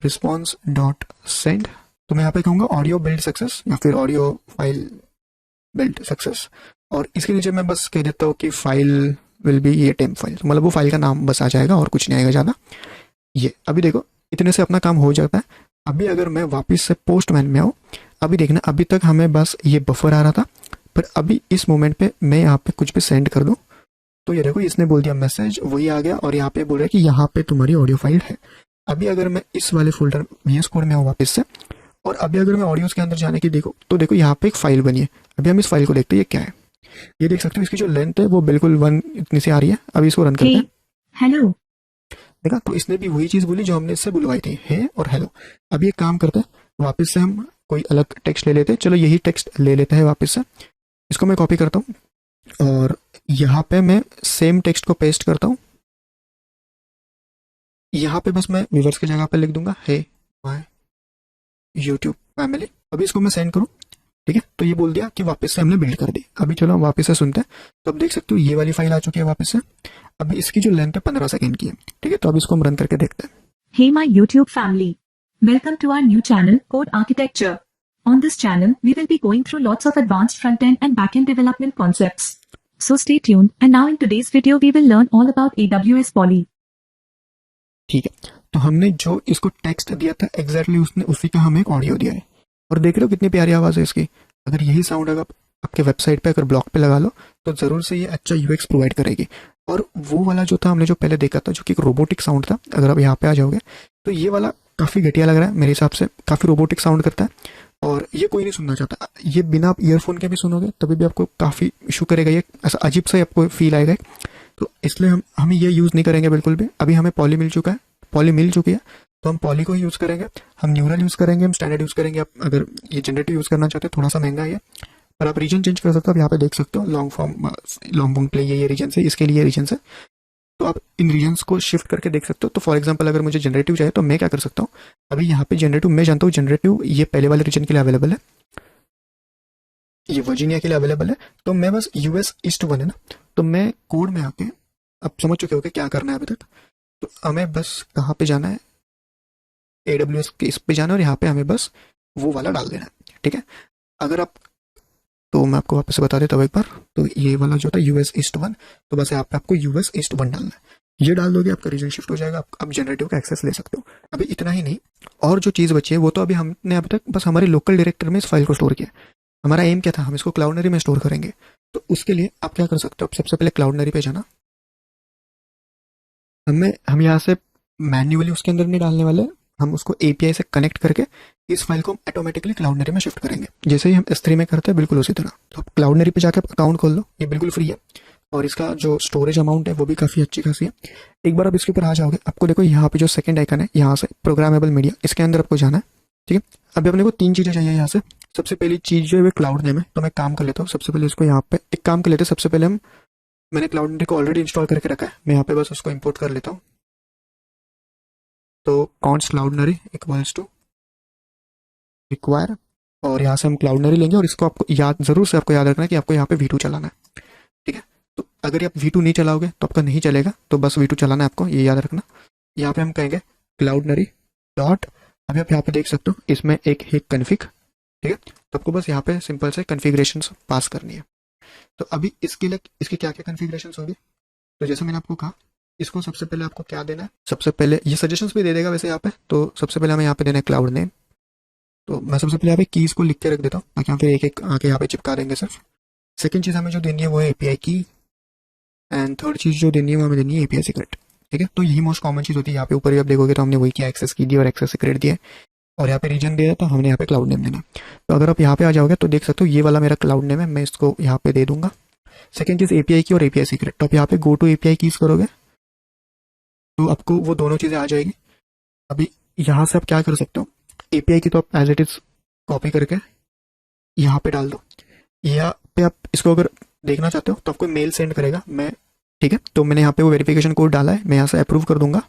रिस्पॉन्स डॉट सेंड। तो मैं यहाँ पे कहूँगा ऑडियो बिल्ड सक्सेस या फिर ऑडियो फाइल बिल्ड सक्सेस, और इसके नीचे मैं बस कह देता हूँ कि फाइल विल बी ये टेम्प फाइल, मतलब वो फाइल का नाम बस आ जाएगा और कुछ नहीं आएगा ज़्यादा। ये अभी देखो इतने से अपना काम हो जाता है। अभी अगर मैं वापस से पोस्टमैन में आऊँ, अभी देखना, अभी तक हमें बस ये बफर आ रहा था, पर अभी इस मोमेंट पे मैं यहाँ पे कुछ भी सेंड कर दूँ तो ये देखो इसने बोल दिया मैसेज, वही आ गया और यहाँ पे बोल रहा है कि यहाँ पे तुम्हारी ऑडियो फाइल है। अभी अगर मैं इस वाले फोल्डर VS कोड में आऊँ वापस से, और अभी अगर मैं ऑडियोज के अंदर जाने की देखो, तो देखो यहाँ पे एक फाइल बनी है। अभी हम इस फाइल को देखते हैं ये क्या है। ये देख सकते हो इसकी जो लेंथ है वो बिल्कुल 1 इतनी सी आ रही है। अभी इसको रन करते Hey, हैं। hello. देखा, तो इसने भी वही चीज बोली जो हमने इससे बुलवाई थी, है और हेलो। अभी एक काम करते हैं, वापस से हम कोई अलग टेक्स्ट ले लेते हैं। चलो यही टेक्स्ट ले लेते हैं वापस से। इसको मैं कॉपी करता हूँ और यहाँ पे मैं सेम टेक्स्ट को पेस्ट करता हूँ। यहाँ पे बस मैं व्यूअर्स की जगह पे लिख दूंगा हे माय यूट्यूब फैमिली। अभी इसको मैं सेंड करूँ, ठीक है, तो ये बोल दिया कि वापस से हमने बिल्ड कर दी। अभी चलो हम वापस से सुनते हैं। तो अब देख सकते हो ये वाली फाइल आ चुकी है वापस से। अभी इसकी जो लेंथ है 15 सेकंड की है, ठीक है। तो अब इसको हम रन करके देखते हैं। Hey, my YouTube family. Welcome to our new channel, Code Architecture. On this channel, we will be going through lots of advanced front-end and back-end development concepts. So stay tuned. And now in today's video, we will learn all about AWS Poly. ठीक है, तो हमने जो इसको टेक्स्ट दिया था एग्जैक्टली उसने उसी का हमें एक ऑडियो दिया है। और देख रहे हो कितनी प्यारी आवाज़ है इसकी। अगर यही साउंड अगर आपके वेबसाइट पे अगर ब्लॉग पे लगा लो तो ज़रूर से ये अच्छा यूएक्स प्रोवाइड करेगी। और वो वाला जो था हमने जो पहले देखा था जो कि एक रोबोटिक साउंड था, अगर आप यहाँ पे आ जाओगे तो ये वाला काफ़ी घटिया लग रहा है मेरे हिसाब से, काफ़ी रोबोटिक साउंड करता है और ये कोई नहीं सुनना चाहता। ये बिना आप ईयरफोन के भी सुनोगे तभी भी आपको काफ़ी इशू करेगा, ये ऐसा अजीब सा आपको फील आएगा। तो इसलिए हम ये यूज़ नहीं करेंगे बिल्कुल भी। अभी हमें पॉली मिल चुका है, पॉली मिल चुकी है तो हम पॉली को ही यूज़ करेंगे। हम न्यूरल यूज़ करेंगे, हम स्टैंडर्ड यूज़ करेंगे। आप अगर ये जनरेटिव यूज़ करना चाहते हो थोड़ा सा महंगा है पर आप रीजन चेंज कर सकते हो। आप यहाँ पे देख सकते हो लॉन्ग फॉर्म प्ले ये रीजन से, इसके लिए रीजन से, तो आप इन रीजन्स को शिफ्ट करके देख सकते हो। तो फॉर एग्जांपल अगर मुझे जनरेटिव चाहिए तो मैं क्या कर सकता हूँ, अभी यहाँ पे जनरेटिव मैं जानता हूँ जनरेटिव ये पहले वाले रीजन के लिए अवेलेबल है, ये वर्जीनिया के लिए अवेलेबल है। तो मैं बस यूएस ईस्ट 1 है ना, तो मैं कोड में आके अब समझ चुके हो कि क्या करना है अभी तक। तो हमें बस कहाँ पे जाना है, AWS के इस पे जाना है और यहाँ पे हमें बस वो वाला डाल देना है, ठीक है। अगर आप, तो मैं आपको वापस से बता देता हूँ एक बार। तो ये वाला जो था यूएस ईस्ट 1, तो बस यहाँ पे आपको यूएस ईस्ट 1 डालना है। ये डाल दोगे आपका रीजन शिफ्ट हो जाएगा, आप जनरेटिव का एक्सेस ले सकते हो। अभी इतना ही नहीं, और जो चीज़ बची है वो तो अभी हमने अभी तक बस हमारे लोकल डायरेक्टर में इस फाइल को स्टोर किया। हमारा एम क्या था, हम इसको क्लाउडनरी में स्टोर करेंगे। तो उसके लिए आप क्या कर सकते हो, सबसे पहले क्लाउडनरी पे जाना। हम यहाँ से मैन्युअली उसके अंदर नहीं डालने वाले, हम उसको API से कनेक्ट करके इस फाइल को ऑटोमेटिकली क्लाउडनरी में शिफ्ट करेंगे, जैसे ही हम S3 में करते हैं बिल्कुल उसी तरह। तो आप क्लाउडनरी पे जाकर अकाउंट खोल लो, ये बिल्कुल फ्री है और इसका जो स्टोरेज अमाउंट है वो भी काफ़ी अच्छी खासी है। एक बार आप इसके ऊपर आ जाओगे, आपको देखो यहाँ पे जो सेकंड आइकन है यहाँ से प्रोग्रामेबल मीडिया, इसके अंदर आपको जाना है, ठीक है। अभी अपने को 3 चीज़ें चाहिए यहाँ से। सबसे पहली चीज़ जो है वो क्लाउड नेम है, तो मैं काम कर लेता हूँ। सबसे पहले इसको यहाँ पे एक काम कर लेते हैं, सबसे पहले मैंने क्लाउडनरी को ऑलरेडी इंस्टॉल करके रखा है, मैं यहाँ पे बस उसको इम्पोर्ट कर लेता हूँ। तो कॉन्स्ट क्लाउडनरी इक्वल्स टू रिक्वायर, और यहाँ से हम क्लाउडनरी लेंगे और इसको आपको ज़रूर से आपको याद रखना है कि आपको यहाँ पे V2 चलाना है, ठीक है। तो अगर आप V2 नहीं चलाओगे तो आपका नहीं चलेगा, तो बस V2 चलाना है आपको, ये याद रखना। यहाँ पे हम कहेंगे क्लाउडनरी डॉट, अभी आप यहाँ पे देख सकते हो इसमें एक है कन्फिग, ठीक है। तो आपको बस यहाँ पे सिंपल से कन्फिग्रेशन पास करनी है। तो अभी इसके लिए इसकी क्या क्या कन्फिग्रेशन होगी, तो जैसे मैंने आपको कहा इसको सबसे पहले आपको क्या देना है, सबसे पहले ये सजेशंस भी दे देगा वैसे यहाँ पे। तो सबसे पहले हमें यहाँ पे देना है क्लाउड नेम, तो मैं सबसे पहले यहाँ पे कीज को लिख के रख देता हूँ ताकि हम फिर एक एक आके यहाँ पे चिपका देंगे सिर्फ। सेकंड चीज़ हमें जो देनी है वो है API की, एंड थर्ड चीज़ जो देनी है वो हमें देनी है API सीक्रेट, ठीक है। तो यही मोस्ट कॉमन चीज़ होती है। यहाँ पे ऊपर ही आप देखोगे तो हमने वही किया, एक्सेस की दी और एक्सेस सीक्रेट दिया, और यहाँ पे रीजन दिया तो हमने यहाँ पे क्लाउड नेम देना। तो अगर आप यहाँ पे आ जाओगे तो देख सकते हो ये वाला मेरा क्लाउड नेम है, मैं इसको यहाँ पे दे दूंगा। सेकंड चीज़ API की और API सीक्रेट, तो आप यहाँ पे गो टू API कीज करोगे तो आपको वो दोनों चीज़ें आ जाएगी। अभी यहाँ से आप क्या कर सकते हो, API की तो आप एज इट इज़ कॉपी करके यहाँ पे डाल दो, यहाँ पे आप इसको अगर देखना चाहते हो तो आपको मेल सेंड करेगा, मैं, ठीक है। तो मैंने यहाँ पे वो वेरिफिकेशन कोड डाला है, मैं यहाँ से अप्रूव कर दूंगा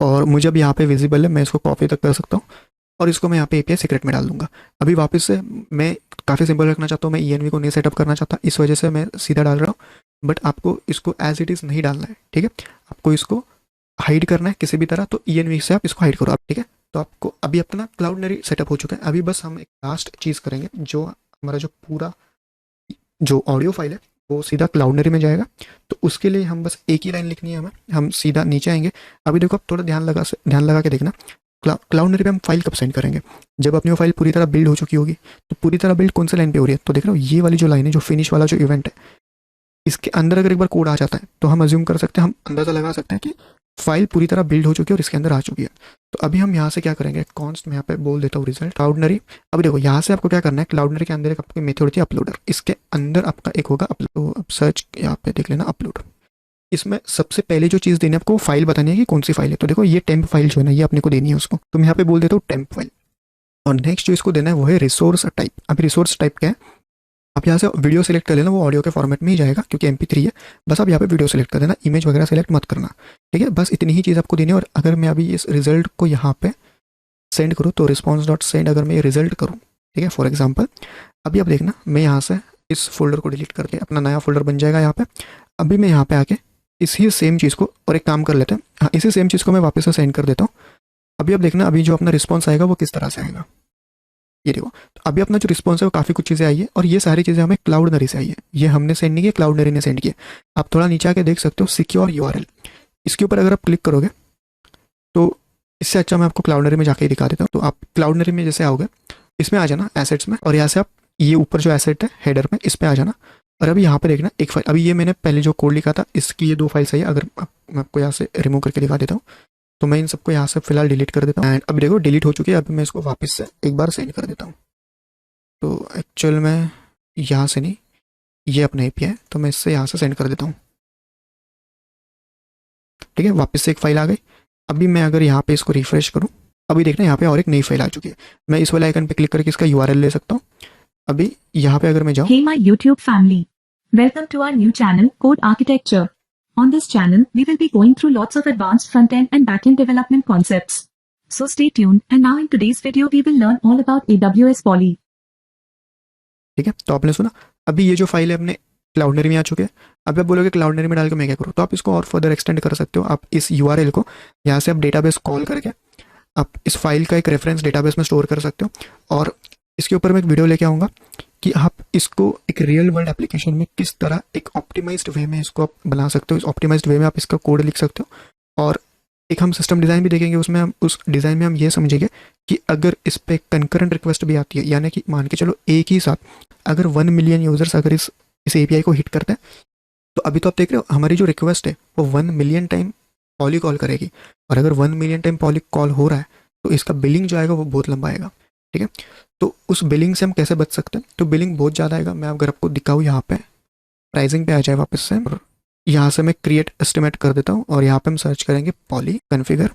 और मुझे अब यहाँ पे विजिबल है, मैं इसको कॉपी तक कर सकता हूँ और इसको मैं यहाँ पे API सीक्रेट में डाल दूंगा। अभी वापस से मैं काफ़ी सिंपल रखना चाहता हूँ, मैं ENV को नहीं सेटअप करना चाहता, इस वजह से मैं सीधा डाल रहा हूँ। बट आपको इसको एज इट इज़ नहीं डालना है, ठीक है। आपको इसको हाइड करना है किसी भी तरह, तो ENV से आप इसको हाइड करो आप, ठीक है। तो आपको अभी अपना क्लाउडनरी सेटअप हो चुका है। अभी बस हम एक लास्ट चीज़ करेंगे, जो हमारा जो पूरा जो ऑडियो फाइल है वो सीधा क्लाउडनरी में जाएगा। तो उसके लिए हम बस एक ही लाइन लिखनी है हमें, हम सीधा नीचे आएंगे। अभी देखो आप थोड़ा ध्यान लगा के देखना, क्लाउडनरी पे हम फाइल कब सेंड करेंगे, जब अपनी वो फाइल पूरी तरह बिल्ड हो चुकी होगी। तो पूरी तरह बिल्ड कौन सी लाइन पे हो रही है, तो देख रहे हो ये वाली जो लाइन है, जो फिनिश वाला जो इवेंट है, इसके अंदर अगर एक बार कोड आ जाता है तो हम अज्यूम कर सकते हैं, हम अंदाजा लगा सकते हैं कि फाइल पूरी तरह बिल्ड हो चुकी है और इसके अंदर आ चुकी है। तो अभी हम यहाँ से क्या करेंगे, कॉन्स्ट में यहाँ पे बोल देता हूँ रिजल्ट क्लाउडनरी। अब देखो यहाँ से आपको क्या करना है, क्लाउडनरी के अंदर एक आपकी मेथड होती है अपलोडर, इसके अंदर आपका एक होगा अपलोड। तो अब सर्च यहाँ पे देख लेना अपलोड। इसमें सबसे पहले जो चीज़ देनी है आपको, फाइल बतानी है कि कौन सी फाइल है। तो देखो ये टेम्प फाइल जो है ना, ये अपने को देनी है उसको, तो मैं यहाँ पे बोल देता हूँ टेम्प फाइल। और नेक्स्ट जो इसको देना है वो है रिसोर्स टाइप। अभी रिसोर्स टाइप क्या है, आप यहाँ से वीडियो सेलेक्ट कर लेना, वो ऑडियो के फॉर्मेट में ही जाएगा क्योंकि MP3 है। बस आप यहाँ पे वीडियो सेलेक्ट कर देना, इमेज वगैरह सेलेक्ट मत करना, ठीक है। बस इतनी ही चीज़ आपको देनी है। और अगर मैं अभी इस रिजल्ट को यहाँ पे सेंड करूँ तो रिस्पॉन्स डॉट सेंड अगर मैं ये रिजल्ट करूँ, ठीक है, फॉर एग्जाम्पल, अभी आप देखना मैं यहाँ से इस फोल्डर को डिलीट करके अपना नया फोल्डर बन जाएगा यहाँ पे। अभी मैं यहाँ पे आके इसी सेम चीज़ को, और एक काम कर लेते हैं, हाँ इसी सेम चीज़ को मैं वापस से सेंड कर देता हूँ। अभी आप देखना अभी जो अपना रिस्पॉन्स आएगा वो किस तरह से आएगा, ये देखो। तो अभी अपना जो रिस्पॉन्स है वो काफ़ी कुछ चीज़ें आई है, और ये सारी चीज़ें हमें क्लाउडनरी से आई है। ये हमने सेंड नहीं किया, क्लाउडनरी ने सेंड किया। आप थोड़ा नीचे आके देख सकते हो सिक्योर URL, इसके ऊपर अगर आप क्लिक करोगे तो इससे अच्छा मैं आपको क्लाउडनरी में जाके दिखा देता हूँ। तो आप क्लाउडनरी में जैसे आओगे, इसमें आ जाना एसेट्स में, और यहाँ से आप ये ऊपर जो एसेट है हेडर में, इस पर आ जाना। और अभी यहाँ पे देखना एक फाइल, अभी ये मैंने पहले जो कोड लिखा था इसकी ये 2 फाइल्स है। अगर मैं आपको यहाँ से रिमूव करके दिखा देता हूँ, तो मैं इन सबको यहाँ से फिलहाल डिलीट कर देता हूँ। एंड अभी देखो डिलीट हो चुकी है। अभी मैं इसको वापस से एक बार सेंड कर देता हूँ। तो एक्चुअल में यहाँ से नहीं, ये अपना API है, तो मैं इससे यहाँ से सेंड कर देता हूँ, ठीक है। वापस से एक फाइल आ गई। अभी मैं अगर यहाँ पे इसको रिफ्रेश करूँ, अभी देखना यहाँ पे और एक नई फाइल आ चुकी है। मैं इस वाले आइकन पे क्लिक करके इसका URL ले सकता हूँ। अभी यहाँ पे अगर मैं जाऊँ, Hey my YouTube family. Welcome to our new channel, Code Architecture. On this channel, we will be going through lots of advanced front-end and back-end development concepts. So stay tuned, and now in today's video we will learn all about AWS Poly. ठीक है। तो आपने सुना, अभी ये जो फाइल है अपने क्लाउडनरी में आ चुके हैं। अब आप बोलोगे क्लाउडनरी में डाल के मैं क्या करूँ, तो आप इसको और फर्दर एक्सटेंड कर सकते हो। आप इस URL को यहाँ से आप डेटाबेस कॉल करके आप इस फाइल का एक रेफरेंस डेटाबेस में स्टोर कर सकते हो। और इसके ऊपर मैं एक वीडियो लेके आऊँगा कि आप इसको एक रियल वर्ल्ड एप्लीकेशन में किस तरह एक ऑप्टिमाइज्ड वे में इसको आप बना सकते हो। इस ऑप्टिमाइज्ड वे में आप इसका कोड लिख सकते हो। और एक हम सिस्टम डिज़ाइन भी देखेंगे, उसमें हम उस डिज़ाइन में हम ये समझेंगे कि अगर इस पर कंकरेंट रिक्वेस्ट भी आती है, यानी कि मान के चलो एक ही साथ अगर 1 मिलियन यूजर्स अगर इस API को हिट करते हैं, तो अभी तो आप देख रहे हो हमारी जो रिक्वेस्ट है वो 1 मिलियन टाइम पॉली कॉल करेगी। और अगर 1 मिलियन टाइम पॉली कॉल हो रहा है तो इसका बिलिंग जो आएगा वो बहुत लंबा आएगा, ठीक है। तो उस बिलिंग से हम कैसे बच सकते हैं, तो बिलिंग बहुत ज़्यादा आएगा। मैं अगर आपको दिखाऊँ, यहाँ पे प्राइसिंग पे आ जाए वापस से, और यहाँ से मैं क्रिएट एस्टिमेट कर देता हूँ, और यहाँ पे हम सर्च करेंगे पॉली कॉन्फ़िगर।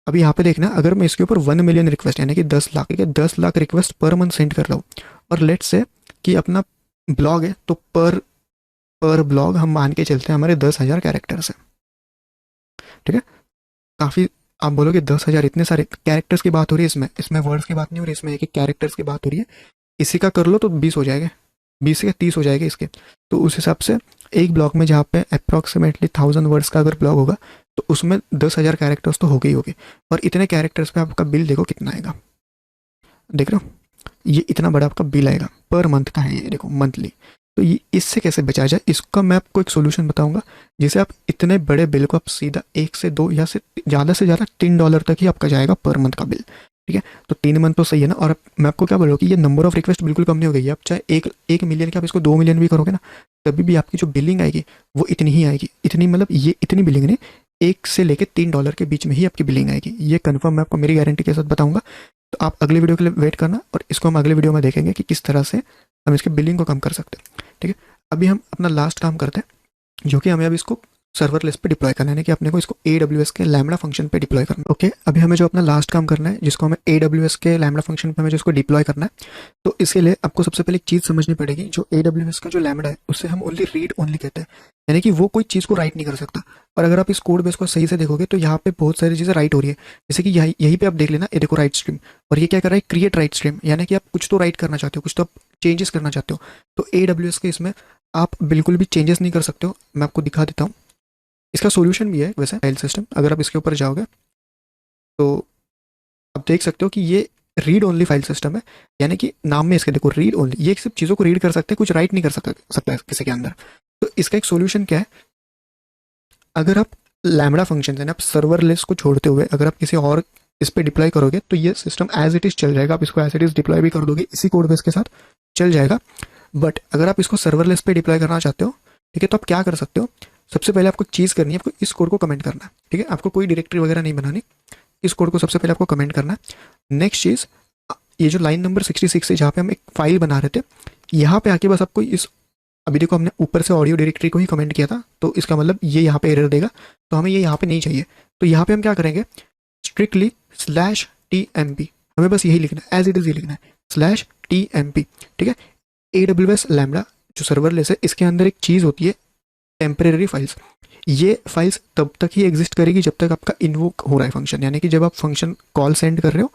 अभी यहाँ पे देखना, अगर मैं इसके ऊपर 1 मिलियन रिक्वेस्ट यानी कि 10 लाख, ठीक है, 10 lakh request per month send कर रहा हूँ, और लेट्स से कि अपना ब्लॉग है तो पर ब्लॉग हम मान के चलते हैं हमारे 10,000 कैरेक्टर्स हैं, ठीक है। काफ़ी, आप बोलोगे 10,000 इतने सारे कैरेक्टर्स की बात हो रही है, इसमें वर्ड्स की बात नहीं हो रही, इसमें एक कैरेक्टर्स की बात हो रही है। इसी का कर लो तो 20 हो जाएगा, 20 से 30 हो जाएगा इसके। तो उस हिसाब से एक ब्लॉग में जहाँ पे अप्रॉक्सीमेटली 1000 वर्ड्स का अगर ब्लॉग होगा तो उसमें 10,000 कैरेक्टर्स तो हो गई होगी। और इतने कैरेक्टर्स पे आपका बिल देखो कितना आएगा, देख रहे हो, ये इतना बड़ा आपका बिल आएगा, पर मंथ का है ये, देखो मंथली। तो ये इससे कैसे बचा जाए, इसका मैं आपको एक सोल्यूशन बताऊंगा, जिसे आप इतने बड़े बिल को आप सीधा 1 से 2 या से ज़्यादा $3 तक ही आपका जाएगा पर मंथ का बिल, ठीक है। तो 3 मंथ तो सही है ना। और मैं आपको क्या बोलूँ कि ये नंबर ऑफ रिक्वेस्ट बिल्कुल कम नहीं हो गई। आप चाहे एक मिलियन के आप इसको 2 मिलियन भी करोगे ना, तभी भी आपकी जो बिलिंग आएगी वो इतनी ही आएगी। इतनी मतलब ये इतनी बिलिंग नहीं, 1 से लेके $3 के बीच में ही आपकी बिलिंग आएगी। ये कन्फर्म मैं आपको मेरी गारंटी के साथ बताऊंगा। तो आप अगले वीडियो के लिए वेट करना, और इसको हम अगले वीडियो में देखेंगे कि किस तरह से हम इसके बिलिंग को कम कर सकते हैं, ठीक है। अभी हम अपना लास्ट काम करते हैं, जो कि हमें अब इसको सर्वरलेस पे डिप्लॉय करना है, यानी कि अपने को इसको AWS के लैम्बडा फंक्शन पे डिप्लॉय करना है। ओके, अभी हमें जो अपना लास्ट काम करना है, जिसको हमें AWS के लैम्बडा फंक्शन पे हमें जिसको डिप्लॉय करना है, तो इसके लिए आपको सबसे पहले एक चीज़ समझनी पड़ेगी। जो AWS का जो लैम्बडा है उसे हम ओनली रीड ओनली कहते हैं, यानी कि वो कोई चीज़ को राइट नहीं कर सकता। और अगर आप इस कोड बेस को सही से देखोगे तो यहाँ पे बहुत सारी चीज़ें राइट हो रही है, जैसे कि यहीं पे आप देख लेना, ये देखो राइट स्ट्रीम, और ये क्या कर रहा है, क्रिएट राइट स्ट्रीम, यानी कि आप कुछ तो राइट करना चाहते हो, कुछ तो आप चेंजेस करना चाहते हो। तो AWS के इसमें आप बिल्कुल भी चेंजेस नहीं कर सकते हो। मैं आपको दिखा देता हूँ, इसका सॉल्यूशन भी है वैसे, फाइल सिस्टम। अगर आप इसके ऊपर जाओगे तो आप देख सकते हो कि ये रीड ओनली फाइल सिस्टम है, यानी कि नाम में इसके देखो रीड ओनली, ये सिर्फ चीज़ों को रीड कर सकते हैं, कुछ राइट नहीं कर सकता है किसी के अंदर। तो इसका एक सॉल्यूशन क्या है, अगर आप लैम्बडा फंक्शन है ना, आप सर्वरलेस को छोड़ते हुए अगर आप किसी और इस पर डिप्लॉय करोगे तो ये सिस्टम एज इट इज़ चल जाएगा। आप इसको एज इट इज़ डिप्लॉय भी कर दोगे, इसी कोड बेस के साथ चल जाएगा। बट अगर आप इसको सर्वरलेस पे डिप्लॉय करना चाहते हो, ठीक है, तो आप क्या कर सकते हो, सबसे पहले आपको एक चीज़ करनी है, आपको इस कोड को कमेंट करना है, ठीक है। आपको कोई डायरेक्टरी वगैरह नहीं बनानी, इस कोड को सबसे पहले आपको कमेंट करना है। नेक्स्ट चीज़, ये जो लाइन नंबर 66 है जहाँ पे हम एक फाइल बना रहे थे, यहाँ पे आके बस आपको इस, अभी देखो हमने ऊपर से ऑडियो डायरेक्टरी को ही कमेंट किया था, तो इसका मतलब ये यहाँ पे एरर देगा, तो हमें ये यहाँ पे नहीं चाहिए। तो यहाँ पे हम क्या करेंगे, स्ट्रिक्टली /tmp, हमें बस यही लिखना है, एज इट इज़ ये लिखना है /tmp, ठीक है। AWS लैम्बडा जो सर्वरलेस है, इसके अंदर एक चीज़ होती है टेम्परेरी फाइल्स। ये फाइल्स तब तक ही एग्जिस्ट करेगी जब तक आपका इन्वोक हो रहा है फंक्शन, यानी कि जब आप फंक्शन कॉल सेंड कर रहे हो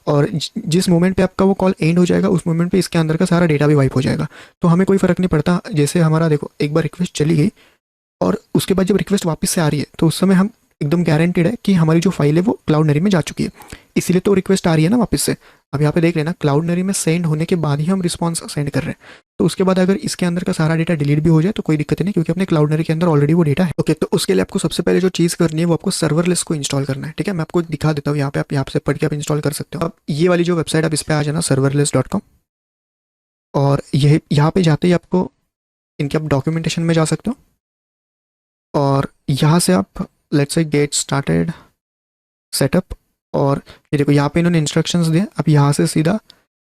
और जिस मोमेंट पे आपका वो कॉल एंड हो जाएगा, उस मोमेंट पे इसके अंदर का सारा डेटा भी वाइप हो जाएगा। तो हमें कोई फ़र्क नहीं पड़ता, जैसे हमारा देखो एक बार रिक्वेस्ट चली गई और उसके बाद जब रिक्वेस्ट वापस से आ रही है, तो उस समय हम एकदम गारंटेड है कि हमारी जो फाइल है वो क्लाउडनरी में जा चुकी है, इसीलिए तो रिक्वेस्ट आ रही है ना वापस से। अब यहाँ पे देख लेना, क्लाउडनरी में सेंड होने के बाद ही हम रिस्पॉन्स सेंड कर रहे हैं, तो उसके बाद अगर इसके अंदर का सारा डेटा डिलीट भी हो जाए तो कोई दिक्कत नहीं, क्योंकि अपने क्लाउडनरी के अंदर ऑलरेडी वो डेटा है। ओके, तो उसके लिए आपको सबसे पहले जो चीज़ करनी है वो आपको सर्वरलेस को इंस्टॉल करना है, ठीक है। मैं आपको दिखा देता हूँ, यहाँ पे आप यहाँ से पढ़ के आप इंस्टॉल कर सकते हो। अब ये वाली जो वेबसाइट, आप इस पर आ जाना serverless.com, और यही यहाँ पे जाते ही आपको इनके आप डॉक्यूमेंटेशन में जा सकते हो, और यहाँ से आप let's say get started setup, और ये देखो यहाँ पे इन्होंने इंस्ट्रक्शंस दिए। अब यहाँ से सीधा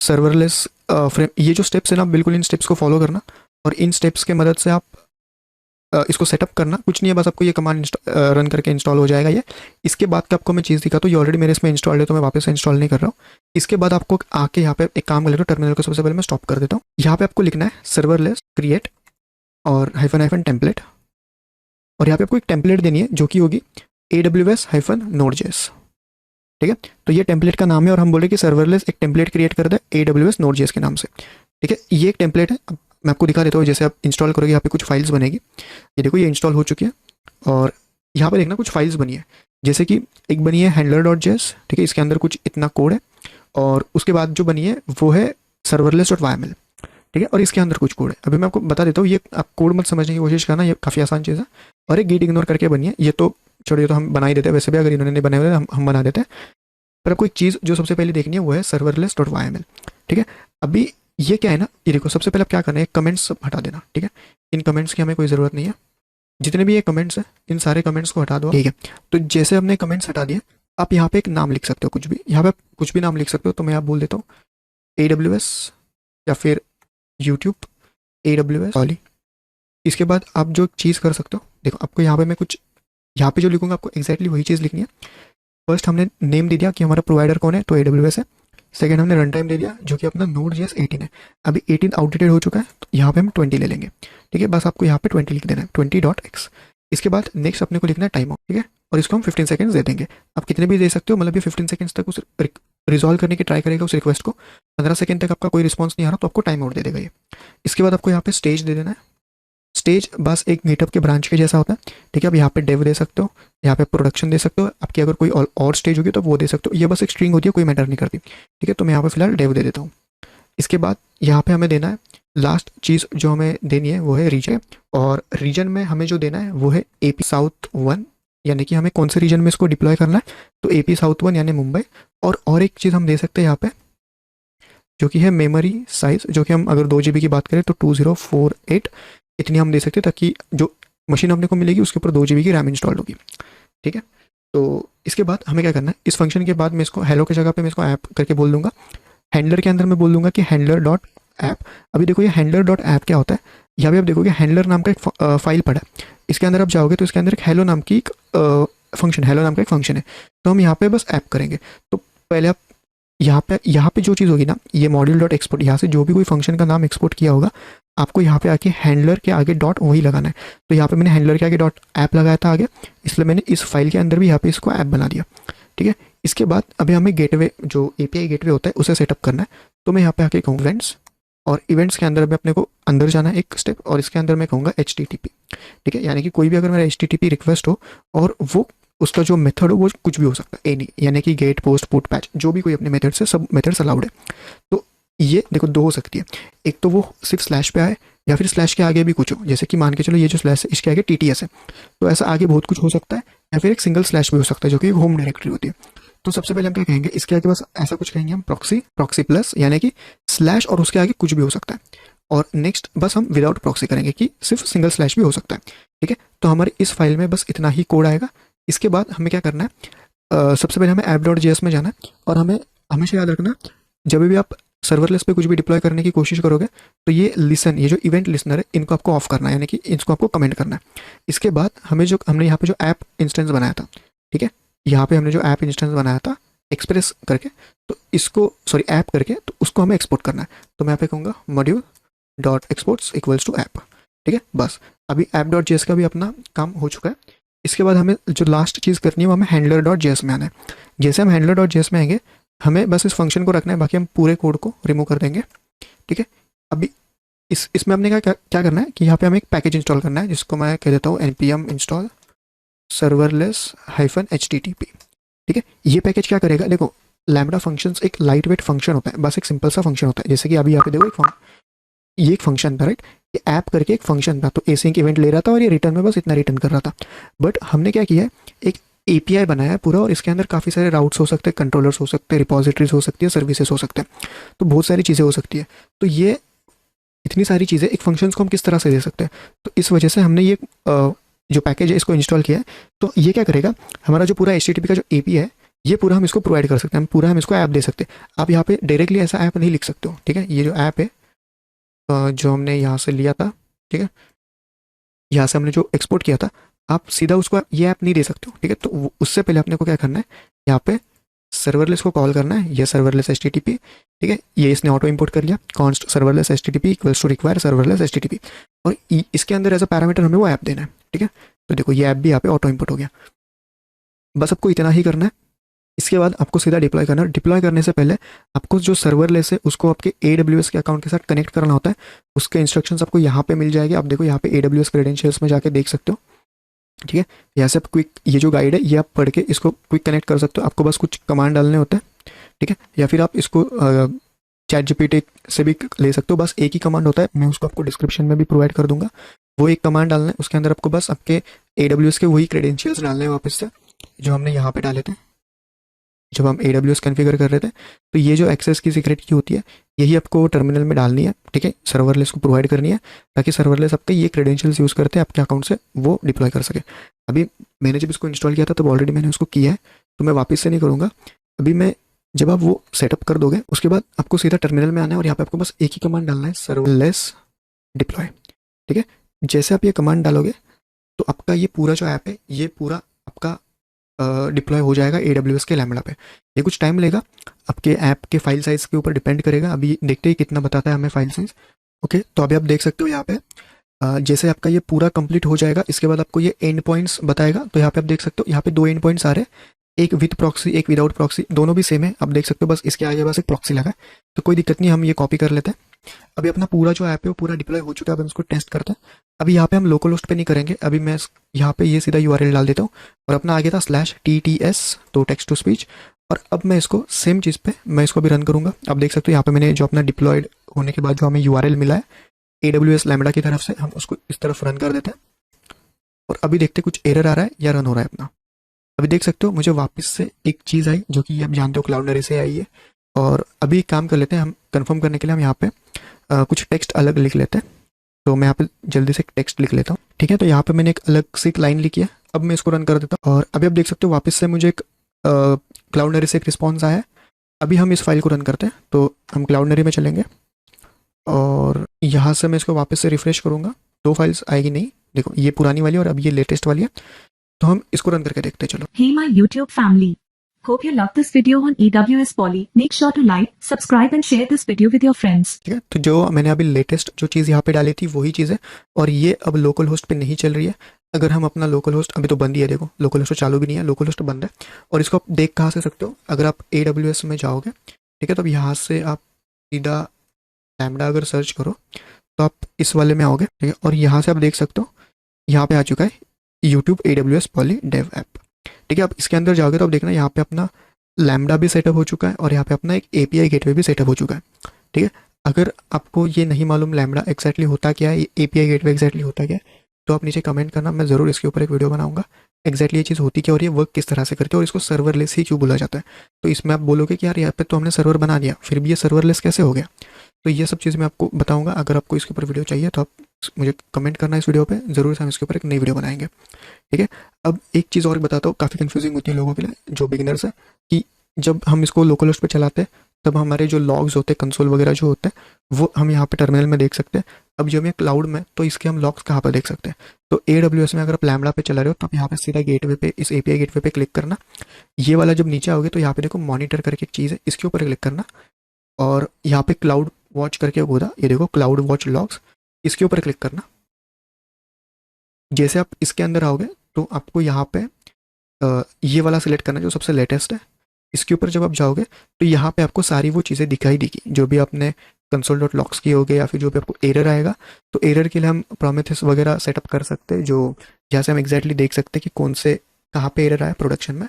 सर्वरलेस फ्रेम, ये जो स्टेप्स है ना, बिल्कुल इन स्टेप्स को फॉलो करना, और इन स्टेप्स के मदद से आप इसको सेटअप करना। कुछ नहीं है, बस आपको ये कमांड रन करके इंस्टॉल हो जाएगा ये। इसके बाद का आपको मैं चीज़ दिखाता हूँ, ये ऑलरेडी मेरे इसमें इंस्टॉल है तो मैं वापस से इंस्टॉल नहीं कर रहा हूँ। इसके बाद आपको आके यहाँ पे एक काम कर लेता हूँ, टर्मिनल को सबसे पहले मैं स्टॉप कर देता हूँ। यहाँ पे आपको लिखना है सर्वरलेस क्रिएट और -- टेम्पलेट, और यहाँ पे आपको एक टेम्पलेट देनी है जो कि होगी AWS-Node.js, ठीक है। तो ये टेम्पलेट का नाम है, और हम बोले कि सर्वरलेस एक टेम्पलेट क्रिएट कर दे AWS Node.js के नाम से, ठीक है। ये एक टेम्पलेट है। अब मैं आपको दिखा देता हूँ, जैसे आप इंस्टॉल करोगे यहाँ पे कुछ फाइल्स बनेगी। ये देखो ये इंस्टॉल हो चुकी है, और यहाँ पे देखना कुछ फाइल्स बनी है, जैसे कि एक बनी है handler.js, ठीक है, इसके अंदर कुछ इतना कोड है, और उसके बाद जो बनी है वो है serverless.yml, ठीक है, और इसके अंदर कुछ कोड है। अभी मैं आपको बता देता हूँ, ये आप कोड मत समझने की कोशिश करना, ये काफ़ी आसान चीज़ है। और एक गेट इग्नोर करके बनी है, ये तो छोड़िए, तो हम बना ही देते हैं, वैसे भी अगर इन्होंने नहीं बनाए हुए हम बना देते हैं। पर आपको एक चीज़ जो सबसे पहले देखनी है वो है serverless.yml, ठीक है। अभी ये क्या है ना, ये देखो सबसे पहले आप क्या करना है, कमेंट्स हटा देना, ठीक है। इन कमेंट्स की हमें कोई ज़रूरत नहीं है, जितने भी ये कमेंट्स हैं इन सारे कमेंट्स को हटा दो, ठीक है। तो जैसे हमने कमेंट्स हटा दिए, आप यहाँ पे एक नाम लिख सकते हो, कुछ भी, यहाँ पे आप कुछ भी नाम लिख सकते हो। तो मैं आप बोल देता हूँ AWS या फिर YouTube AWS वाली। इसके बाद आप जो चीज़ कर सकते हो, देखो आपको यहाँ पे मैं कुछ, यहाँ पे जो लिखूंगा आपको एग्जैक्टली वही चीज़ लिखनी है। फर्स्ट हमने नेम दे दिया कि हमारा प्रोवाइडर कौन है, तो AWS है। सेकंड हमने रन टाइम दे दिया जो कि अपना Node.js 18 है। अभी 18 आउटडेटेड हो चुका है, तो यहाँ पे हम 20 ले लेंगे, ठीक है। बस आपको यहाँ पे 20 लिख देना है, 20.x। इसके बाद नेक्स्ट अपने को लिखना है टाइम आउट, ठीक है, और इसको हम 15 सेकंड्स दे देंगे। आप कितने भी दे सकते हो, मतलब ये 15 सेकंड्स तक उस रिजॉल्व करने की ट्राई करेगा उस रिक्वेस्ट को। 15 सेकंड तक आपका कोई रिस्पॉन्स नहीं आ रहा तो आपको टाइम आउट दे देगा ये। इसके बाद आपको यहाँ पे स्टेज दे देना है। स्टेज बस एक मीटअप के ब्रांच के जैसा होता है, ठीक है। आप यहाँ पे डेव दे सकते हो, यहाँ पे प्रोडक्शन दे सकते हो, आपकी अगर कोई और स्टेज होगी तो वो दे सकते हो। ये बस एक स्ट्रिंग होती है, कोई मैटर नहीं करती, ठीक है। तो मैं यहाँ पे फिलहाल डेव दे देता हूँ। इसके बाद यहाँ पे हमें देना है लास्ट चीज़ जो हमें देनी है वो है रीजन, और रीजन में हमें जो देना है वो है AP South 1, यानी कि हमें कौन से रीजन में इसको डिप्लॉय करना है, तो AP South 1 यानी मुंबई। और एक चीज़ हम दे सकते हैं यहाँ पे जो कि है मेमोरी साइज, जो कि हम अगर 2 GB की बात करें तो 2048 इतनी हम दे सकते हैं, ताकि जो मशीन अपने को मिलेगी उसके ऊपर 2 GB की रैम इंस्टॉल होगी, ठीक है। तो इसके बाद हमें क्या करना है, इस फंक्शन के बाद मैं इसको हेलो की जगह पे मैं इसको ऐप करके बोल दूंगा। हैंडलर के अंदर मैं बोल दूंगा कि handler.app। अभी देखो ये handler.app क्या होता है, यहाँ पे आप देखोगे हैंडलर नाम का एक फाइल पड़ा है। इसके अंदर आप जाओगे तो इसके अंदर एक हेलो नाम की एक फंक्शन, हेलो नाम का एक फंक्शन है, तो हम यहाँ पे बस ऐप करेंगे। तो पहले आप यहाँ पे जो चीज़ होगी ना, ये module.export, यहाँ से जो भी कोई फंक्शन का नाम एक्सपोर्ट किया होगा आपको यहाँ पे आके हैंडलर के आगे डॉट वही लगाना है। तो यहाँ पे मैंने हैंडलर के आगे डॉट ऐप लगाया था आगे, इसलिए मैंने इस फाइल के अंदर भी यहाँ पे इसको ऐप बना दिया, ठीक है। इसके बाद अभी हमें गेटवे, जो API गेटवे होता है उसे सेटअप करना है। तो मैं यहाँ पे आके कहूँ इवेंट्स, और इवेंट्स के अंदर भी अपने को अंदर जाना है एक स्टेप, और इसके अंदर मैं कहूँगा HTTP, ठीक है। यानी कि कोई भी अगर मेरा HTTP रिक्वेस्ट हो और वो उसका जो मेथड हो वो कुछ भी हो सकता है, एनी, यानी कि गेट, पोस्ट, पुट, पैच, जो भी कोई अपने मेथड से, सब मेथड्स अलाउड है। तो ये देखो 2 हो सकती है, एक तो वो सिर्फ स्लैश पे आए या फिर स्लैश के आगे भी कुछ हो, जैसे कि मान के चलो ये जो स्लैश है इसके आगे TTS है, तो ऐसा आगे बहुत कुछ हो सकता है, या फिर एक सिंगल स्लैश भी हो सकता है जो कि होम डायरेक्टरी होती है। तो सबसे पहले हम क्या कहेंगे, इसके आगे बस ऐसा कुछ कहेंगे हम प्रॉक्सी प्लस, यानी कि स्लैश और उसके आगे कुछ भी हो सकता है। और नेक्स्ट बस हम विदाउट प्रॉक्सी करेंगे कि सिर्फ सिंगल स्लैश भी हो सकता है, ठीक है। तो हमारे इस फाइल में बस इतना ही कोड आएगा। इसके बाद हमें क्या करना है, सबसे पहले हमें app.js में जाना है और हमें हमेशा याद रखना, जब भी आप सर्वरलेस पे कुछ भी डिप्लॉय करने की कोशिश करोगे तो ये जो इवेंट लिसनर है, इनको आपको ऑफ करना है, यानी कि इसको आपको कमेंट करना है। इसके बाद हमने यहाँ पे जो ऐप इंस्टेंस बनाया था, ठीक है, यहाँ पे हमने जो ऐप इंस्टेंस बनाया था एक्सप्रेस करके, तो इसको ऐप करके, तो उसको हमें एक्सपोर्ट करना है। तो मैं यहाँ पे कहूँगा module.exports इक्वल्स टू ऐप, ठीक है। बस अभी app.js का भी अपना काम हो चुका है। इसके बाद हमें जो लास्ट चीज़ करनी है वो हमें handler.js में आना है। जैसे हम handler.js में आएंगे, हमें बस इस फंक्शन को रखना है, बाकी हम पूरे कोड को रिमूव कर देंगे, ठीक है। अभी इसमें हमने क्या करना है कि यहाँ पे हमें एक पैकेज इंस्टॉल करना है, जिसको मैं कह देता हूँ npm install serverless-http, ठीक है। ये पैकेज क्या करेगा, देखो लैम्बडा फंक्शंस एक लाइट वेट फंक्शन होता है, बस एक सिंपल सा फंक्शन होता है। जैसे कि अभी यहाँ पे देखो ये एक फंक्शन था, राइट, ये ऐप करके एक फंक्शन था, तो एसिंक इवेंट ले रहा था और ये रिटर्न में बस इतना रिटर्न कर रहा था। बट हमने क्या किया है, एक एपीआई बनाया है पूरा, और इसके अंदर काफ़ी सारे राउट्स हो सकते हैं, कंट्रोलर्स हो सकते हैं, रिपोजिटरीज हो सकती है, सर्विसेज हो सकते हैं, तो बहुत सारी चीज़ें हो सकती है। तो ये इतनी सारी चीज़ें एक फंक्शंस को हम किस तरह से दे सकते हैं, तो इस वजह से हमने ये जो पैकेज है इसको इंस्टॉल किया है। तो ये क्या करेगा, हमारा जो पूरा HTTP का जो एपी है, ये पूरा हम इसको प्रोवाइड कर सकते हैं, हम इसको ऐप दे सकते हैं। आप यहाँ पे डायरेक्टली ऐसा ऐप नहीं लिख सकते हो, ठीक है। ये जो ऐप है जो हमने यहाँ से लिया था, ठीक है, यहाँ से हमने जो एक्सपोर्ट किया था, आप सीधा उसको ये ऐप नहीं दे सकते हो, ठीक है। तो उससे पहले अपने को क्या करना है, यहाँ पे सर्वरलेस को कॉल करना है, ये सर्वरलेस HTTP, ठीक है, ये इसने ऑटो इंपोर्ट कर लिया, const serverless HTTP equals to require serverless HTTP, और इसके अंदर एज अ पैरामीटर हमें वो ऐप देना है, ठीक है। तो देखो ये ऐप भी यहाँ पे ऑटो इंपोर्ट हो गया। बस आपको इतना ही करना है। इसके बाद आपको सीधा डिप्लॉय करना है। डिप्लॉय करने से पहले आपको जो सर्वरलेस है उसको आपके AWS के अकाउंट के साथ कनेक्ट करना होता है। उसके इंस्ट्रक्शंस आपको यहाँ पे मिल जाएगी। आप देखो यहाँ पे AWS क्रेडेंशियल्स में जाके देख सकते हो, ठीक है। यहाँ से आप क्विक, ये जो गाइड है ये आप पढ़ के इसको क्विक कनेक्ट कर सकते हो। आपको बस कुछ कमांड डालने होते हैं, ठीक है, या फिर आप इसको ChatGPT से भी ले सकते हो। बस एक ही कमांड होता है, मैं उसको आपको डिस्क्रिप्शन में भी प्रोवाइड कर दूंगा। वो एक कमांड डालना है, उसके अंदर आपको बस आपके AWS के वही क्रेडेंशियल्स डालने हैं वापस से, जो हमने यहाँ पे डाले थे जब हम AWS कॉन्फ़िगर कर रहे थे। तो ये जो एक्सेस की सीक्रेट की होती है, यही आपको टर्मिनल में डालनी है, ठीक है, सर्वरलेस को प्रोवाइड करनी है, ताकि सर्वरलेस आपके ये क्रेडेंशियल्स यूज़ करते हैं आपके अकाउंट से वो डिप्लॉय कर सके। अभी मैंने जब इसको इंस्टॉल किया था तब ऑलरेडी मैंने उसको किया है, तो मैं वापस से नहीं करूँगा। अभी मैं जब आप वो सेटअप कर दोगे उसके बाद आपको सीधा टर्मिनल में आना है और यहाँ पे आपको बस एक ही कमांड डालना है, सर्वरलेस डिप्लॉय, ठीक है। जैसे आप ये कमांड डालोगे तो आपका ये पूरा जो ऐप है ये पूरा आपका डिप्लॉय हो जाएगा AWS के लैम्बडा पे। ये कुछ टाइम लेगा, आपके ऐप के फाइल साइज़ के ऊपर डिपेंड करेगा। अभी देखते ही कितना बताता है हमें फाइल साइज़। ओके, तो अभी आप देख सकते हो यहाँ पे जैसे आपका ये पूरा कंप्लीट हो जाएगा, इसके बाद आपको ये एंड पॉइंट्स बताएगा। तो यहाँ पे आप देख सकते हो यहाँ पे 2 एंड पॉइंट्स आ रहे हैं, एक विद प्रॉक्सी एक विदाउट प्रॉक्सी, दोनों भी सेम है। आप देख सकते हो बस इसके आगे बस एक प्रॉक्सी लगा है, तो कोई दिक्कत नहीं, हम ये कॉपी कर लेते हैं। अभी अपना पूरा जो ऐप है वो पूरा डिप्लॉय हो चुका है। अब हम इसको टेस्ट करते हैं। अभी यहाँ पे हम लोकल होस्ट पे नहीं करेंगे, अभी मैं यहाँ पे ये सीधा URL डाल देता हूँ और अपना आगे था /TTS, तो टेक्स्ट टू स्पीच। और अब मैं इसको सेम चीज़ पे मैं इसको भी रन करूँगा। अब देख सकते हो यहाँ पे मैंने जो अपना डिप्लॉयड होने के बाद जो हमें URL मिला है AWS लैम्बडा की तरफ से, हम उसको इस तरफ रन कर देते हैं। और अभी देखते कुछ एरर आ रहा है या रन हो रहा है अपना। अभी देख सकते हो मुझे वापस से एक चीज़ आई जो कि आप जानते हो क्लाउडनरी से आई है। और अभी एक काम कर लेते हैं, हम कंफर्म करने के लिए हम यहाँ पे कुछ टेक्स्ट अलग लिख लेते हैं। तो मैं यहाँ पे जल्दी से एक टेक्स्ट लिख लेता हूँ, ठीक है। तो यहाँ पे मैंने एक अलग से एक लाइन लिखी है। अब मैं इसको रन कर देता हूँ और अभी आप देख सकते हो वापस से मुझे एक क्लाउडनरी से एक रिस्पॉन्स आया है। अभी हम इस फाइल को रन करते हैं, तो हम क्लाउडनरी में चलेंगे और यहाँ से मैं इसको वापस से रिफ्रेश करूँगा। 2 फाइल्स आएगी नहीं, देखो ये पुरानी वाली और अब ये लेटेस्ट वाली है। तो हम इसको रन करके देखते हैं, चलो। Hey my YouTube family. Hope you love this video on AWS Poly. Make sure to like, subscribe and share this video with your friends. ठीक है, तो जो मैंने अभी लेटेस्ट जो चीज़ यहाँ पे डाली थी वही चीज़ है और ये अब लोकल होस्ट पे नहीं चल रही है। अगर हम अपना लोकल होस्ट, अभी तो बंद ही है, देखो लोकल होस्ट चालू भी नहीं है, लोकल होस्ट बंद है। और इसको आप देख कहाँ से सकते हो, अगर आप AWS में जाओगे, ठीक है, तो अब यहाँ से आप सीधा लैम्बडा अगर सर्च करो तो आप इस वाले में आओगे, ठीक है। और यहाँ से आप देख सकते हो यहाँ पे आ चुका है YouTube AWS Poly Dev app, ठीक है। आप इसके अंदर जाओगे तो आप देखना यहाँ पे अपना लैम्बडा भी सेटअप हो चुका है और यहाँ पे अपना एक API गेटवे भी सेटअप हो चुका है, ठीक है। अगर आपको ये नहीं मालूम लैम्बडा एक्जैक्टली होता क्या है, API गेटवे एक्जैक्टली होता क्या है, तो आप नीचे कमेंट करना, मैं ज़रूर इसके ऊपर एक वीडियो बनाऊंगा एक्जैक्टली ये चीज़ होती क्या और ये वर्क किस तरह से करती है और इसको सर्वरलेस ही क्यों बोला जाता है। तो इसमें आप बोलोगे कि यार यहाँ पे तो हमने सर्वर बना दिया, फिर भी ये सर्वरलेस कैसे हो गया। तो ये सब चीज़ मैं आपको बताऊंगा। अगर आपको इसके ऊपर वीडियो चाहिए तो आप मुझे कमेंट करना इस वीडियो पे, ज़रूर से हम इसके ऊपर एक नई वीडियो बनाएंगे। ठीक है। अब एक चीज़ और बताता हूँ, काफ़ी कंफ्यूजिंग होती है लोगों के लिए जो बिगिनर्स है, कि जब हम इसको लोकल होस्ट पे चलाते हैं तब हमारे जो लॉग्स होते हैं, कंसोल वगैरह जो होते हैं, वो हम यहाँ पे टर्मिनल में देख सकते हैं। अब जब ये क्लाउड में, तो इसके हम लॉग्स कहाँ पर देख सकते हैं? तो AWS में अगर आप लैम्बडा पे चला रहे हो तो आप यहाँ पे सीधा गेटवे पे, इस API गेटवे पे क्लिक करना। ये वाला जब नीचे आओगे तो यहाँ पे देखो मॉनिटर करके एक चीज़ है, इसके ऊपर क्लिक करना और यहाँ पे क्लाउड वॉच करके होगा, ये देखो क्लाउड वॉच लॉग्स, इसके ऊपर क्लिक करना। जैसे आप इसके अंदर आओगे तो आपको यहाँ पे ये वाला सिलेक्ट करना जो सबसे लेटेस्ट है। इसके ऊपर जब आप जाओगे तो यहाँ पे आपको सारी वो चीज़ें दिखाई देगी जो भी आपने console.logs की होगी, या फिर जो भी आपको एरर आएगा। तो एरर के लिए हम प्रोमेथेस वगैरह सेटअप कर सकते हैं, जो जहाँ से हम एग्जैक्टली देख सकते हैं कि कौन से कहाँ पे एरर आया प्रोडक्शन में।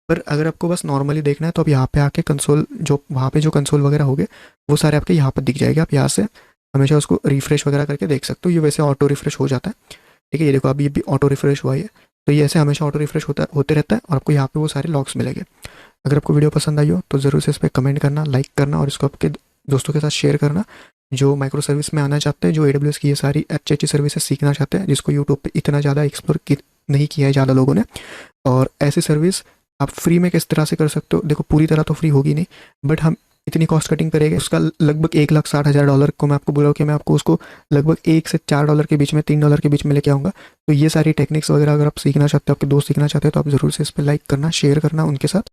पर अगर आपको बस नॉर्मली देखना है तो आप यहाँ पे आके कंसोल, जो वहाँ पे जो कंसोल वगैरह होगे वो सारे आपके यहाँ पर दिख जाएगा। आप यहाँ से हमेशा उसको रिफ्रेश वगैरह करके देख सकते हो। ये वैसे ऑटो रिफ्रेश हो जाता है। ठीक है, ये देखो अभी ये भी ऑटो रिफ्रेश हुआ है। तो ये ऐसे हमेशा ऑटो रिफ्रेश होते रहता है और आपको यहाँ पे वो सारे लॉग्स मिलेंगे। अगर आपको वीडियो पसंद आई हो तो ज़रूर से इस पर कमेंट करना, लाइक करना और इसको आपके दोस्तों के साथ शेयर करना जो माइक्रो सर्विस में आना चाहते हैं, जो AWS की ये सारी अच्छी अच्छी सर्विसेज सीखना चाहते हैं, जिसको यूट्यूब पे इतना ज़्यादा एक्सप्लोर नहीं किया है ज़्यादा लोगों ने। और ऐसी सर्विस आप फ्री में किस तरह से कर सकते हो? देखो पूरी तरह तो फ्री होगी नहीं, बट हम इतनी कॉस्ट कटिंग करेंगे। उसका लगभग $1,60,000 को मैं आपको बोला कि मैं आपको उसको लगभग $1 से $4 के बीच में, $3 के बीच में लेके आऊँगा। तो ये सारी टेक्निक्स वगैरह अगर आप सीखना चाहते हो, आपके दोस्त सीखना चाहते हो, तो आप ज़रूर से इस पर लाइक करना, शेयर करना उनके साथ।